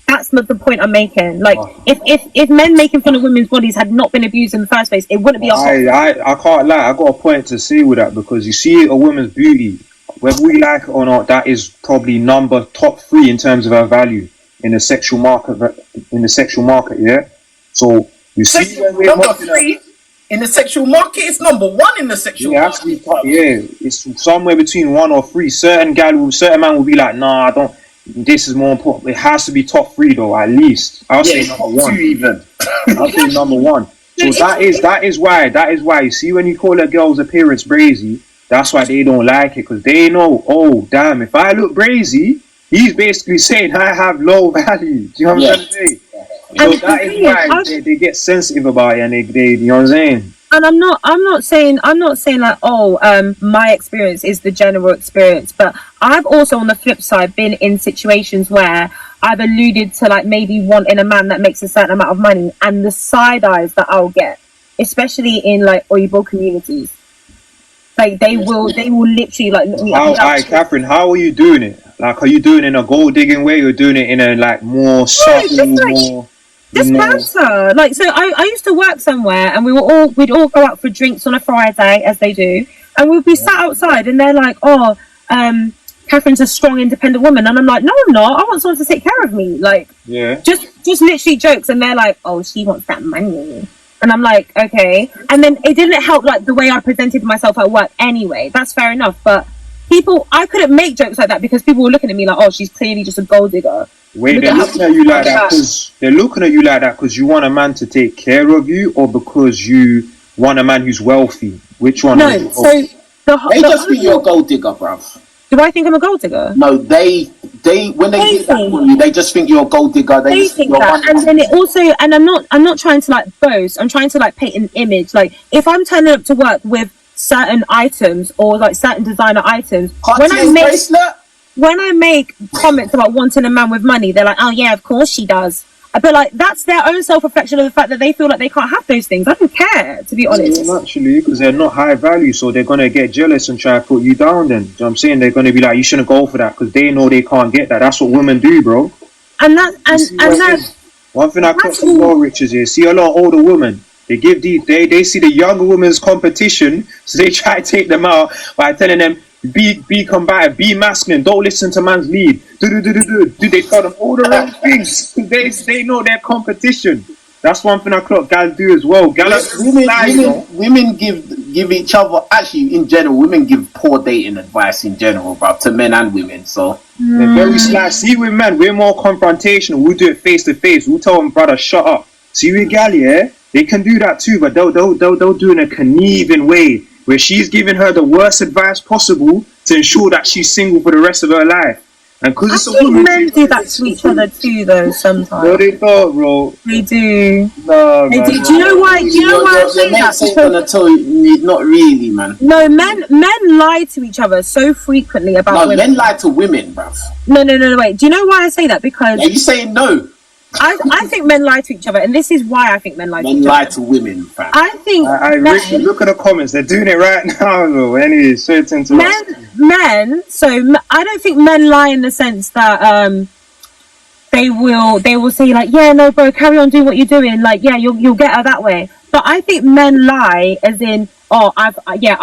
That's not the point I'm making. Like, if men making fun of women's bodies had not been abused in the first place, it wouldn't be a I can't lie. I got a point to say with that, because you see a woman's beauty, whether we like it or not, that is probably top 3 in terms of her value in the sexual market. Yeah. So you see, number 3 in the sexual market. It's number 1 in the sexual market. It's somewhere between 1 or 3. Certain man will be like, nah, I don't. This is more important. It has to be top 3 though, at least. I'll say number 1. 2 even. I'll say number 1. So that is why you see, when you call a girl's appearance brazy, that's why they don't like it, because they know, oh damn, if I look brazy, he's basically saying I have low value. Do you know what I'm trying to say? So that is why they get sensitive about it, and they you know what I'm saying? And I'm not saying like, my experience is the general experience, but I've also, on the flip side, been in situations where I've alluded to like maybe wanting a man that makes a certain amount of money, and the side eyes that I'll get, especially in like Oyibo communities, like they will literally like look me up. Catherine, how are you doing it? Like, are you doing it in a gold digging way, or doing it in a like more subtle, Just banter. Like, so I used to work somewhere, and we'd all go out for drinks on a Friday, as they do, and we'd be sat outside, and they're like, Catherine's a strong, independent woman, and I'm like, no, I'm not. I want someone to take care of me. Like, just literally jokes, and they're like, oh, she wants that money, and I'm like, okay. And then it didn't help like the way I presented myself at work. Anyway, that's fair enough, but I couldn't make jokes like that because people were looking at me like, oh, she's clearly just a gold digger. Wait, they're looking at you like that because you want a man to take care of you, or because you want a man who's wealthy? Which one? No, They just think you're a gold digger, bruv. Do I think I'm a gold digger? No, they when they hear that from you, they just think you're a gold digger. They think that, and then it also, and I'm not trying to like boast. I'm trying to like paint an image. Like, if I'm turning up to work with certain items or like certain designer items, when I make comments about wanting a man with money, they're like, oh yeah, of course she does. But like, that's their own self-reflection of the fact that they feel like they can't have those things. I don't care, to be honest. Yeah, naturally, because they're not high value, so they're gonna get jealous and try to put you down. Then, you know what I'm saying, they're gonna be like, you shouldn't go for that, because they know they can't get that. That's what women do, bro. And that's one thing I caught as well, Richez, is see a lot of older women. They see the younger women's competition, so they try to take them out by telling them, be combative, be masculine, don't listen to man's lead. Do they tell them all the wrong things? They know their competition. That's one thing I clock guys do as well. Women give each other, actually in general, women give poor dating advice in general, bro, to men and women. So they're very sly. See, with men, we're more confrontational. We'll do it face to face. We'll tell them, brother, shut up. See, with gal, yeah, they can do that too, but they'll do it in a conniving way, where she's giving her the worst advice possible to ensure that she's single for the rest of her life. And because it's a woman, men do that to each other too, though. Sometimes. No, they don't, bro. They do. No, they do. Do you know why? Do you know why I say that? Because gonna tell you, not really, man. No, men lie to each other so frequently about women. Men lie to women, bruv. No, wait. Do you know why I say that? Because are you saying no? I think men lie to each other, and this is why I think men lie to each other. Men lie to women, fam. I think Richie, look at the comments. They're doing it right now, though. Anyway, straight into men. So I don't think men lie in the sense that they will say like, yeah, no, bro, carry on doing what you're doing. Like, yeah, you'll get her that way. But I think men lie as in, oh, I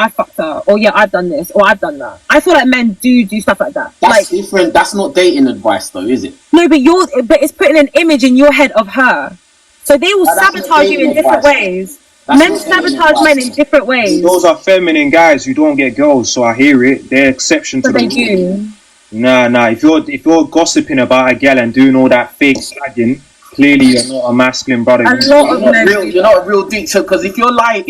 fucked her, or yeah, I've done this, or I've done that. I feel like men do stuff like that. That's like, different. That's not dating advice, though, is it? No, but it's putting an image in your head of her, so they will sabotage you in different ways. Men sabotage men in different ways. Those are feminine guys who don't get girls, so I hear it. They're exception to the rule. They do. Nah. If you're gossiping about a gal and doing all that fake slagging, clearly you're not a masculine brother. You're not a real teacher, because if you're lying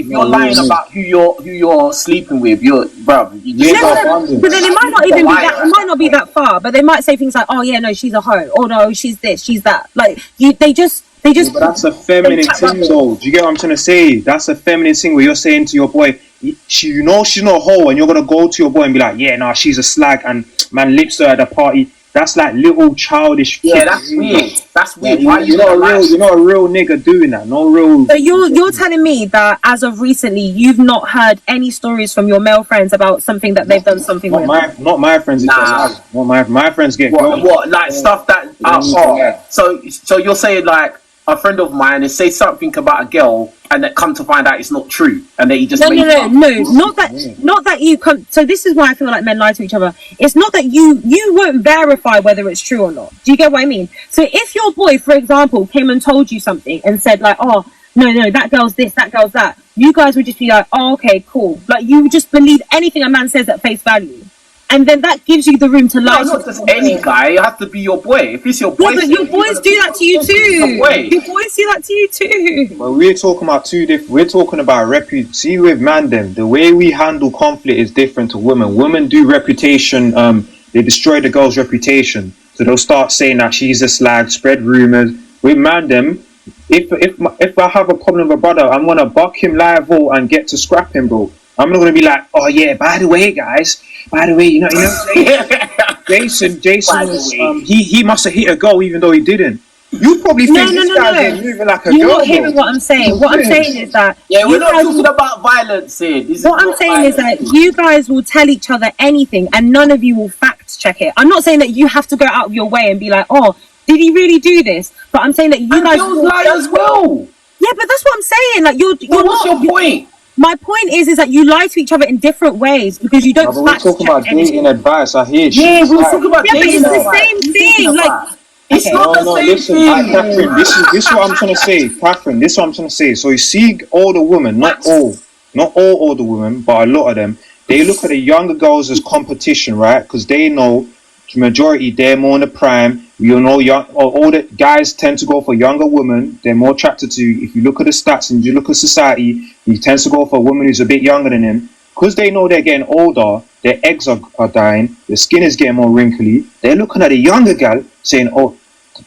about who you're sleeping with, but then it might not even be that. It might not be that far, but they might say things like, "Oh yeah, no, she's a hoe," or "No, she's this, she's that." Like they just. Yeah, but that's a feminine thing, though. Do you get what I'm trying to say? That's a feminine thing where you're saying to your boy, she's not a hoe, and you're gonna go to your boy and be like, "Yeah, nah, she's a slag," and man lips her at the party. that's like little childish. Yeah, that's weird. That's weird. Like, Why you're not a real nigga doing that. No real. So you're telling me that as of recently, you've not heard any stories from your male friends about something that they've done something with? Not my friends. Nah. My friends get what like stuff that. So you're saying like a friend of mine is say something about a girl and that come to find out it's not true and that he just no, not that you come. So this is why I feel like men lie to each other. It's not that you won't verify whether it's true or not. Do you get what I mean? So if your boy, for example, came and told you something and said like, oh no, that girl's this, that girl's that, you guys would just be like, oh okay, cool. Like you would just believe anything a man says at face value. And then that gives you the room to lie. No, not just any guy. It has to be your boy. If it's your boy, yeah, but your boys do that to you too. Your boys do that to you too. Well, we're talking about two different. We're talking about See, with man, them the way we handle conflict is different to women. Women do reputation. They destroy the girl's reputation, so they'll start saying that she's a slag, spread rumors. With man, them. If I have a problem with a brother, I'm gonna buck him live and get to scrap him, bro. I'm not gonna be like, oh yeah, by the way, guys. By the way, you know Jason was, he must have hit a goal even though he didn't. You probably think this guy's moving like a girl. You're not hearing what I'm saying. What I'm saying is that we're not talking about violence here. What I'm saying is that you guys will tell each other anything and none of you will fact check it. I'm not saying that you have to go out of your way and be like, oh, did he really do this? But I'm saying that you guys will lie as well. Yeah, but that's what I'm saying. Like what's your point? My point is that you lie to each other in different ways because you don't. We're talking about dating advice. I hear. Yeah, we're talking about dating advice. But it's the same thing. Like, it's not the same thing. Catherine, this is what I'm trying to say. Catherine, this is what I'm trying to say. So you see, older women, not all older women, but a lot of them, they look at the younger girls as competition, right? Because they know the majority they're more in the prime. You know, all the guys tend to go for younger women. They're more attracted to. If you look at the stats and you look at society, he tends to go for a woman who's a bit younger than him because they know they're getting older. Their eggs are dying. Their skin is getting more wrinkly. They're looking at a younger gal saying, "Oh,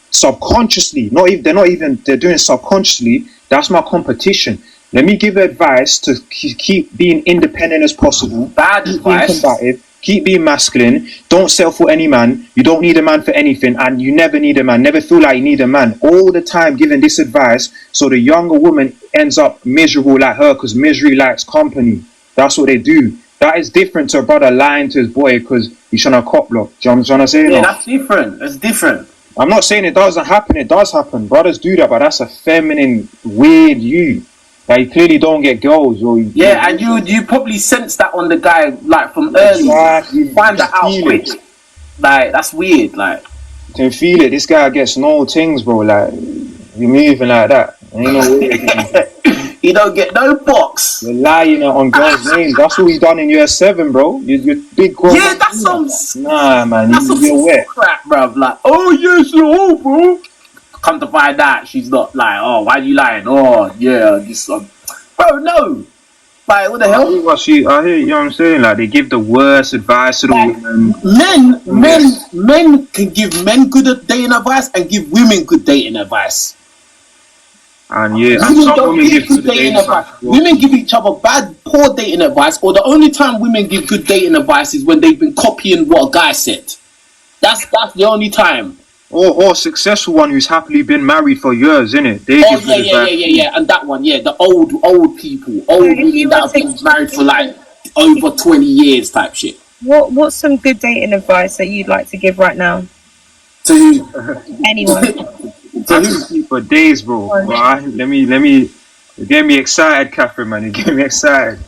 subconsciously, they're doing it subconsciously. That's my competition. Let me give advice to keep being independent as possible. Bad advice. Combative. Keep being masculine. Don't settle for any man. You don't need a man for anything, and you never need a man. Never feel like you need a man. All the time giving this advice, so the younger woman ends up miserable like her, because misery likes company. That's what they do. That is different to a brother lying to his boy because he's trying to cop block. Do you know what I'm trying to say? Yeah, that's different. It's different. I'm not saying it doesn't happen. It does happen. Brothers do that, but that's a feminine, weird you. Like, you clearly don't get girls. And you probably sense that on the guy, like, from early. Exactly. You find that out quick. Like, that's weird, like. You can feel it. This guy gets no things, bro. Like, you're moving like that. Ain't no way. You don't get no box. You're lying on girls' names. That's what we done in year 7, bro. You're big grown. Yeah, that's some... Nah, man. That's you're wet. Crap, bruv. Like, oh, yes, you're old, bro. Come to find out, she's not like, oh, why are you lying? Oh, yeah, this bro, no. Like, what the hell? I hear, you know what I'm saying? Like, they give the worst advice to the women. Men can give men good dating advice and give women good dating advice. And yeah, women don't give good dating advice. Women give each other poor dating advice, or the only time women give good dating advice is when they've been copying what a guy said. That's the only time. Or a successful one who's happily been married for years, innit? Yeah. And that one, yeah, the old people, women that have been married for like over 20 years type shit. What's some good dating advice that you'd like to give right now? To anyone? To who? For days, bro. Well, let me. You get me excited, Catherine, man. You get me excited.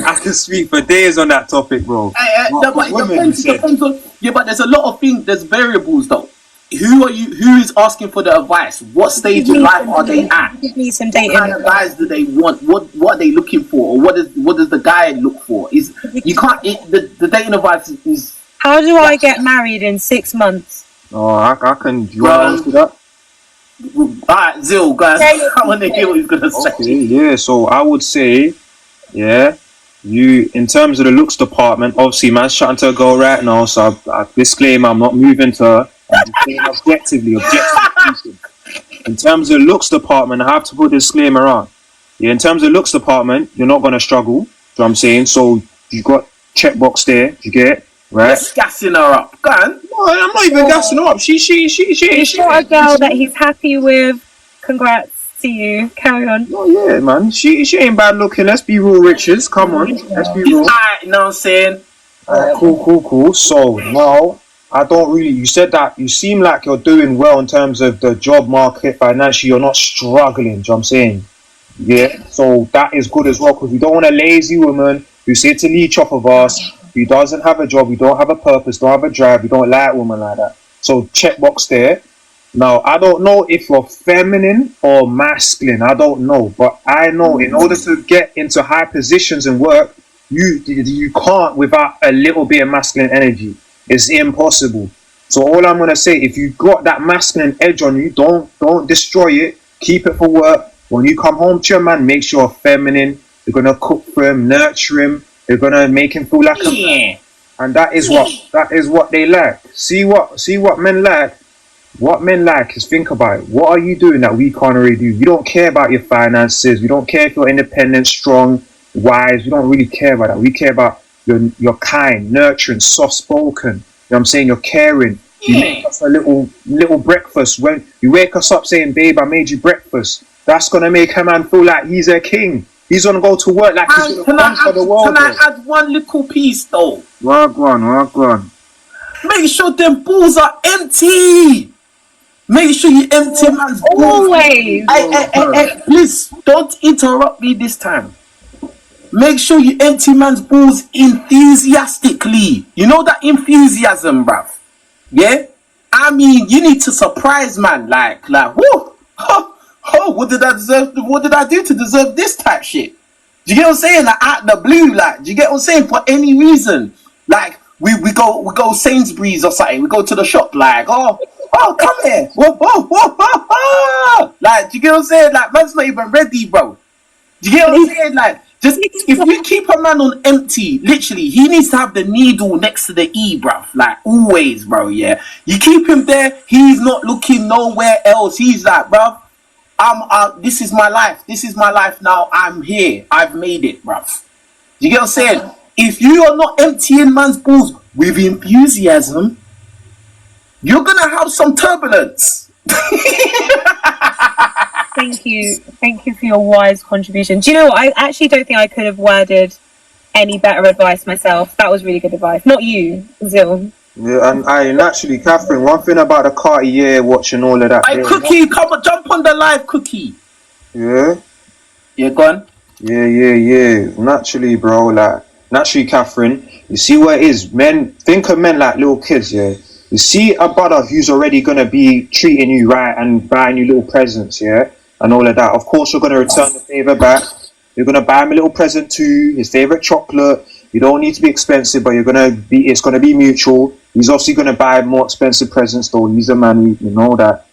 I can speak for days on that topic, bro. Depends on, but there's a lot of things. There's variables, though. Who is asking for the advice? What stage of life are they at? Give me some dating. What kind of guys do they want? What are they looking for? Or what does the guy look for? You can't. The dating advice is. How do I get married in 6 months? Oh, I can. Do you want to answer that? Alright, Zil, guys. I want to hear what he's gonna say. Okay, yeah. So I would say, yeah. You, in terms of the looks department, obviously, man's chatting to a girl right now, so I disclaim I'm not moving to her. I'm just saying objectively. In terms of the looks department, I have to put a disclaimer on. Yeah, in terms of the looks department, you're not going to struggle. Do you know what I'm saying? So you got checkbox there, you get it? right? Just gassing her up. Go on. No, I'm not even gassing her up. She He's got a girl that he's happy with. Congrats to you. Carry on. Oh yeah, man. She ain't bad looking. Let's be real, Richez. Come on, let's be real. Alright, you know what I'm saying? Cool. So now, I don't really. You said that you seem like you're doing well in terms of the job market financially. You're not struggling. Do you know what I'm saying? Yeah. So that is good as well, because we don't want a lazy woman who sits to leech off of us, who doesn't have a job, who don't have a purpose, don't have a drive. We don't like women like that. So checkbox there. Now, I don't know if you're feminine or masculine. I don't know. But I know in order to get into high positions in work, you can't without a little bit of masculine energy. It's impossible. So all I'm going to say, if you got that masculine edge on you, don't destroy it. Keep it for work. When you come home to your man, make sure you're feminine. You're going to cook for him, nurture him. You're going to make him feel like a man. And that is what they like. See what men like. What men like is, think about it. What are you doing that we can't already do? You don't care about your finances. We don't care if you're independent, strong, wise. We don't really care about that. We care about you're kind, nurturing, soft-spoken. You know what I'm saying? You're caring. You make us a little breakfast. When you wake us up saying, babe, I made you breakfast, that's going to make a man feel like he's a king. He's going to go to work like he's going to conquer the world. Can I add one little piece, though? Walk on. Make sure them balls are empty. Make sure you empty man's balls. Always. Hey, please, don't interrupt me this time. Make sure you empty man's balls enthusiastically. You know that enthusiasm, bruv? Yeah? I mean, you need to surprise man. Like, whoa. Oh, what did I deserve? What did I do to deserve this type shit? Do you get what I'm saying? Like, out the blue, like, do you get what I'm saying? For any reason. Like, we go Sainsbury's or something. We go to the shop, like, oh, come here. Whoa. Like, do you get what I'm saying? Like, man's not even ready, bro. Do you get what I'm saying? Like, just, if you keep a man on empty, literally, he needs to have the needle next to the E, bro. Like, always, bro, yeah. You keep him there, he's not looking nowhere else. He's like, bro, this is my life. This is my life now. I'm here. I've made it, bro. Do you get what I'm saying? If you are not emptying man's balls with enthusiasm, you're going to have some turbulence. Thank you for your wise contribution. Do you know what? I actually don't think I could have worded any better advice myself. That was really good advice. Not you, Zil. Yeah, and naturally, Catherine, one thing about the Cartier watch and all of that. Hey, Cookie, come on, jump on the live, Cookie. Yeah? Yeah, go on. Yeah. Naturally, bro, like, naturally, Catherine, you see what it is. Men, think of men like little kids, yeah? You see a brother who's already going to be treating you right and buying you little presents, yeah? And all of that. Of course, you're going to return the favour back. You're going to buy him a little present too, his favourite chocolate. You don't need to be expensive, but it's going to be mutual. He's obviously going to buy more expensive presents, though. He's a man, you know that.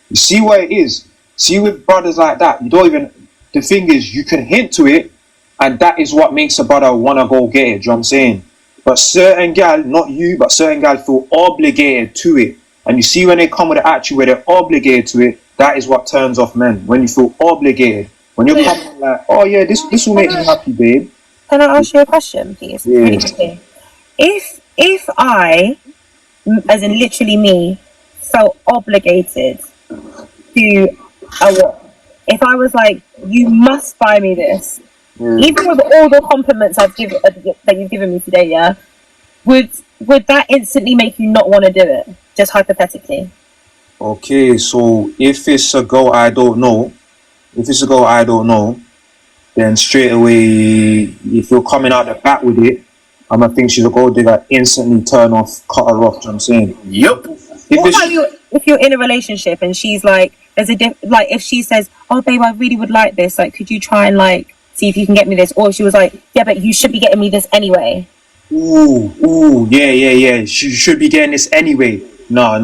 You see what it is. See, with brothers like that, you don't even... The thing is, you can hint to it, and that is what makes a brother want to go get it. Do you know what I'm saying? But certain gal, not you, but certain gal feel obligated to it. And you see when they come with an attitude where they're obligated to it, that is what turns off men. When you feel obligated. When you're coming like, oh yeah, this will make me happy, babe. Can I ask you a question, please? Yeah. Really quickly. If I, as in literally me, felt obligated to if I was like, you must buy me this, even with all the compliments that you've given me today, yeah, would that instantly make you not want to do it? Just hypothetically. Okay, so if it's a girl I don't know, then straight away, if you're coming out the back with it, I'm gonna think she's a gold digger. Instantly turn off, cut her off. Do you know what I'm saying? Yep. What about if you're in a relationship and she's like, like if she says, "Oh, babe, I really would like this. Like, could you try and like see if you can get me this?" Or she was like, "Yeah, but you should be getting me this anyway." Ooh, yeah. She should be getting this anyway. No,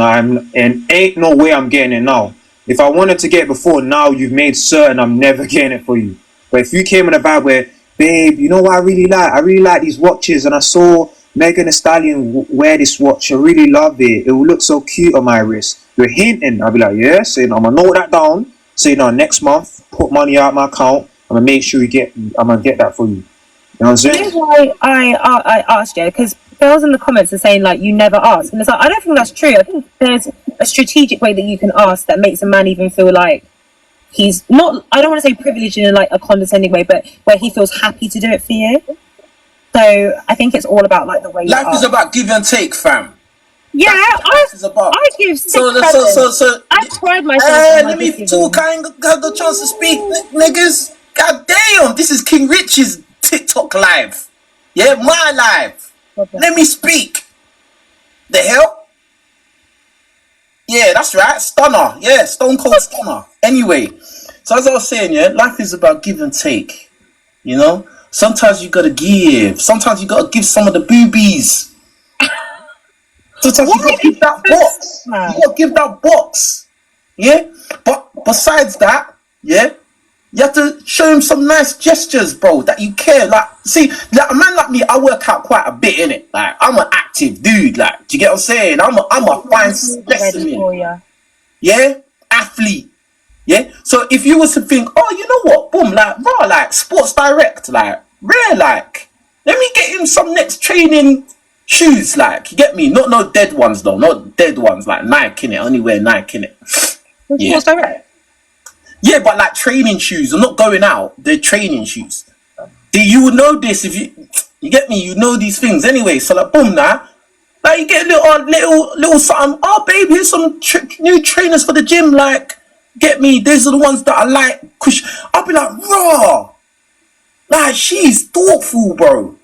ain't no way I'm getting it now. If I wanted to get it before, now you've made certain I'm never getting it for you. But if you came in a vibe where, babe, you know what I really like? I really like these watches, and I saw Megan Thee Stallion wear this watch. I really love it. It will look so cute on my wrist. You're hinting. I'll be like, yeah, saying I'm gonna note that down. Say no, next month, put money out my account. I'm gonna make sure I'm gonna get that for you. know what I'm You saying? know why I asked you? Because girls in the comments are saying like you never ask, and it's like I don't think that's true. I think there's a strategic way that you can ask that makes a man even feel like he's not. I don't want to say privileged in like a condescending way, but where he feels happy to do it for you. So I think it's all about like the way you Life is ask. about give and take, fam. Yeah, That's what life is about. I give sick So, so, presents. so, so. I pride myself on my Let gift me giving. talk. I ain't got the chance to speak, niggas. God damn, this is King Rich's TikTok live. Yeah, my live. Let me speak. The hell? Yeah, that's right. Stunner. Yeah, Stone Cold Stunner. Anyway, so as I was saying, yeah, life is about give and take. You know, sometimes you gotta give. Sometimes you gotta give some of the boobies. Sometimes you gotta give that box. You gotta give that box. Yeah, but besides that, yeah, you have to show him some nice gestures, bro, that you care. Like, see, like a man like me, I work out quite a bit, innit? Like, I'm an active dude. Like, do you get what I'm saying? I'm a fine specimen. Yeah, athlete. Yeah. So if you was to think, oh, you know what, boom, like, raw, like, Sports Direct, like, rare, like, let me get him some next training shoes, like, you get me? Not no dead ones though, not dead ones, like Nike in it. I only wear Nike in it. Yeah. Sports Direct. Yeah, but like training shoes. I'm not going out. They're training shoes. You would know this if you get me. You know these things anyway. So like, boom, now, like you get a little something. Oh, babe, here's some new trainers for the gym. Like, get me. These are the ones that I like. I'll be like, raw. Like, she's thoughtful, bro.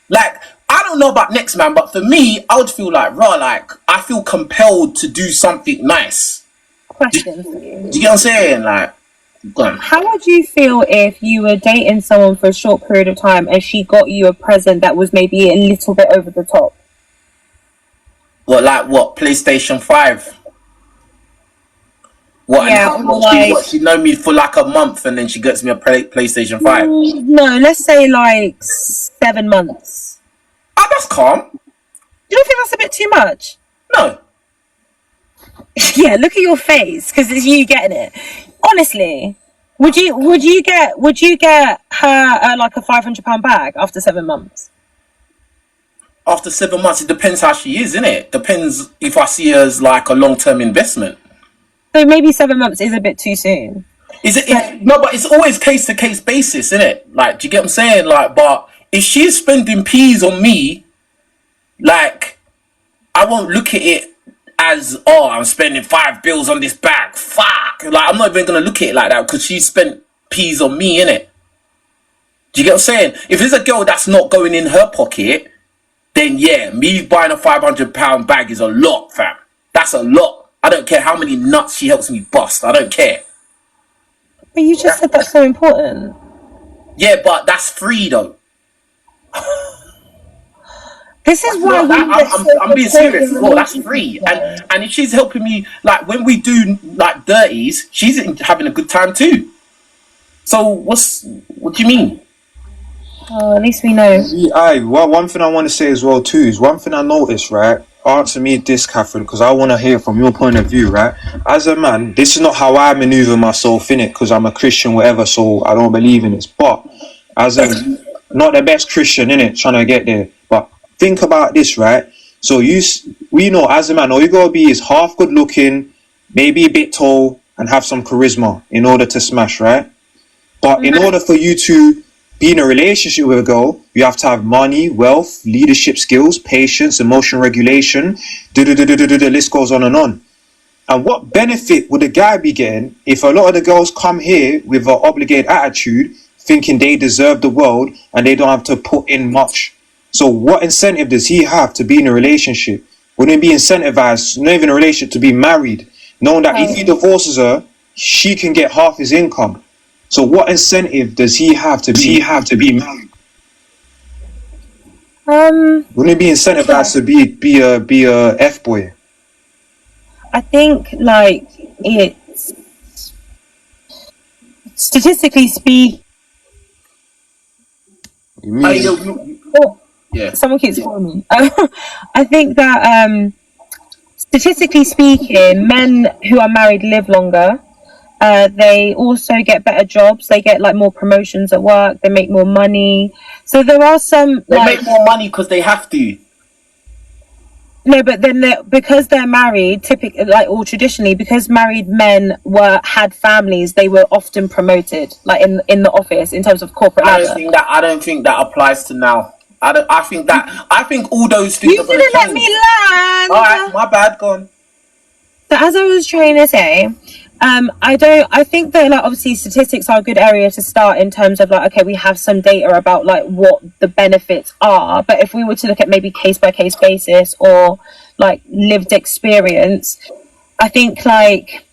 Like, I don't know about next man, but for me, I would feel like raw. Like, I feel compelled to do something nice. Question for you. Do you get what I'm saying? Like, how would you feel if you were dating someone for a short period of time and she got you a present that was maybe a little bit over the top? What, like what? PlayStation 5? What? Yeah, and like, she know me for like a month and then she gets me a PlayStation 5? No, let's say like 7 months. Oh, that's calm. You don't think that's a bit too much? No. Yeah, look at your face because it's you getting it. Honestly, would you get her like a £500 bag after 7 months? After 7 months, it depends how she is, innit? Depends if I see her as like a long-term investment. So maybe 7 months is a bit too soon. Is it? No, but it's always case-to-case basis, innit? Like, do you get what I'm saying? Like, but if she's spending peas on me, like, I won't look at it as, oh, I'm spending £5 on this bag. Fuck. Like, I'm not even going to look at it like that because she spent peas on me, innit? Do you get what I'm saying? If there's a girl that's not going in her pocket, then yeah, me buying a £500 bag is a lot, fam. That's a lot. I don't care how many nuts she helps me bust. I don't care. But you just said that's so important. Yeah, but that's free, though. This is why I'm being serious. Well, that's free, and if she's helping me, like when we do like dirties, she's having a good time too. So what do you mean? Oh, at least we know. Well, one thing I want to say as well too is one thing I noticed, right? Answer me this, Catherine, because I want to hear from your point of view, right? As a man, this is not how I maneuver myself in it, because I'm a Christian, whatever, so I don't believe in this. But as a not the best Christian in it, trying to get there, but think about this, right? So we know as a man, all you gotta be is half good looking, maybe a bit tall, and have some charisma in order to smash, right? But in order for you to be in a relationship with a girl, you have to have money, wealth, leadership skills, patience, emotion regulation, the list goes on and on. And what benefit would a guy be getting if a lot of the girls come here with an obligated attitude, thinking they deserve the world and they don't have to put in much? So what incentive does he have to be in a relationship? Wouldn't he be incentivized, not even a relationship, to be married, knowing that if he divorces her, she can get half his income? So what incentive does he have to be married? Wouldn't he be incentivized to be a F boy? I think like it's statistically speaking. Yeah. Someone keeps calling me. I think that statistically speaking, men who are married live longer. They also get better jobs. They get like more promotions at work. They make more money. So there are some. They make more money because they have to. No, but then because they're married, typically, like, or traditionally, because married men had families, they were often promoted, like in the office in terms of corporate. I don't think that applies to now. I think all those things. You didn't let me land. All right, my bad. Go on. So as I was trying to say, I think that, like, obviously statistics are a good area to start in terms of, like, okay, we have some data about like what the benefits are, but if we were to look at maybe case by case basis or like lived experience, I think like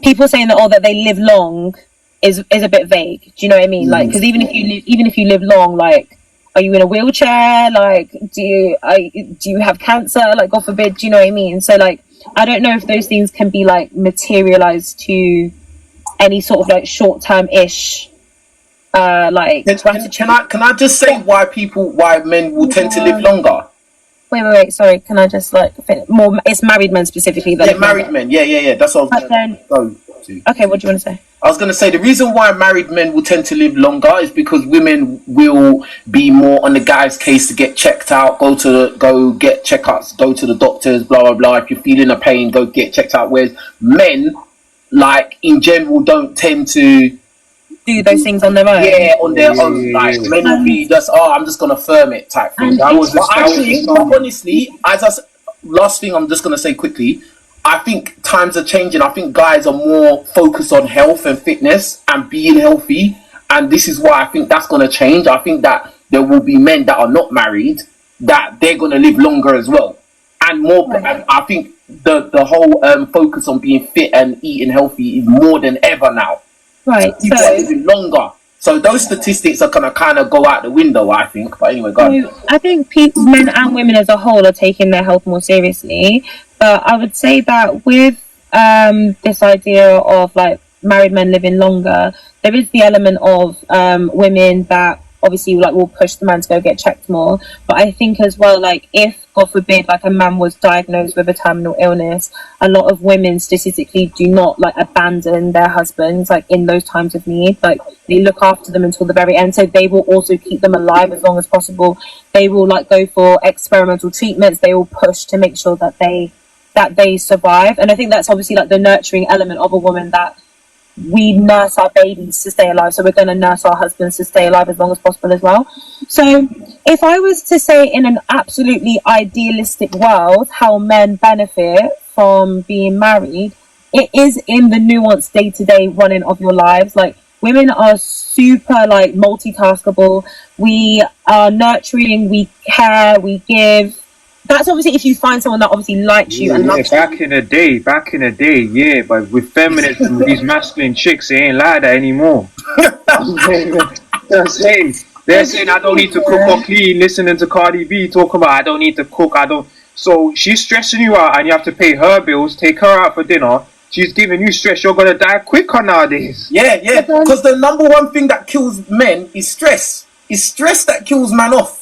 people saying that they live long is a bit vague. Do you know what I mean? Like, because even if you live long, like, are you in a wheelchair? Like, do you have cancer? Like, God forbid. Do you know what I mean? So like, I don't know if those things can be like materialized to any sort of like short-term ish like can I just say why men will tend to live longer? Wait, sorry, can I just like more, it's married men specifically that married men, yeah, that's what I was going to go to. Okay, what do you want to say? I was going to say the reason why married men will tend to live longer is because women will be more on the guy's case to get checked out, go get checkups, go to the doctors, blah blah blah. If you're feeling a pain, go get checked out. Whereas men, like in general, don't tend to do those things on their own. Yeah, on their own. Like men will be just, I'm just gonna firm it type thing. Honestly, last thing I'm just gonna say quickly, I think times are changing. I think guys are more focused on health and fitness and being healthy, and this is why I think that's gonna change. I think that there will be men that are not married that they're gonna live longer as well, and more. Right. I think the whole focus on being fit and eating healthy is more than ever now. Right. So people are living longer. So those statistics are gonna kind of go out the window, I think. But anyway, go on. I think men and women as a whole are taking their health more seriously. But I would say that with this idea of like married men living longer, there is the element of women that obviously like will push the man to go get checked more. But I think as well, like if God forbid like a man was diagnosed with a terminal illness, a lot of women statistically do not like abandon their husbands like in those times of need. Like they look after them until the very end, so they will also keep them alive as long as possible. They will like go for experimental treatments. They will push to make sure that they survive. And I think that's obviously like the nurturing element of a woman, that we nurse our babies to stay alive, so we're going to nurse our husbands to stay alive as long as possible as well. So if I was to say in an absolutely idealistic world how men benefit from being married, it is in the nuanced day-to-day running of your lives. Like women are super like multitaskable. We are nurturing, we care, we give. That's obviously if you find someone that obviously likes you and loves you. Back in the day, yeah, but with feminism, with these masculine chicks, it ain't like that anymore. They're saying I don't need to cook or clean, listening to Cardi B talking about I don't need to cook, so she's stressing you out and you have to pay her bills, take her out for dinner. She's giving you stress, you're gonna die quicker nowadays. Yeah, because the number one thing that kills men is stress. It's stress that kills man off.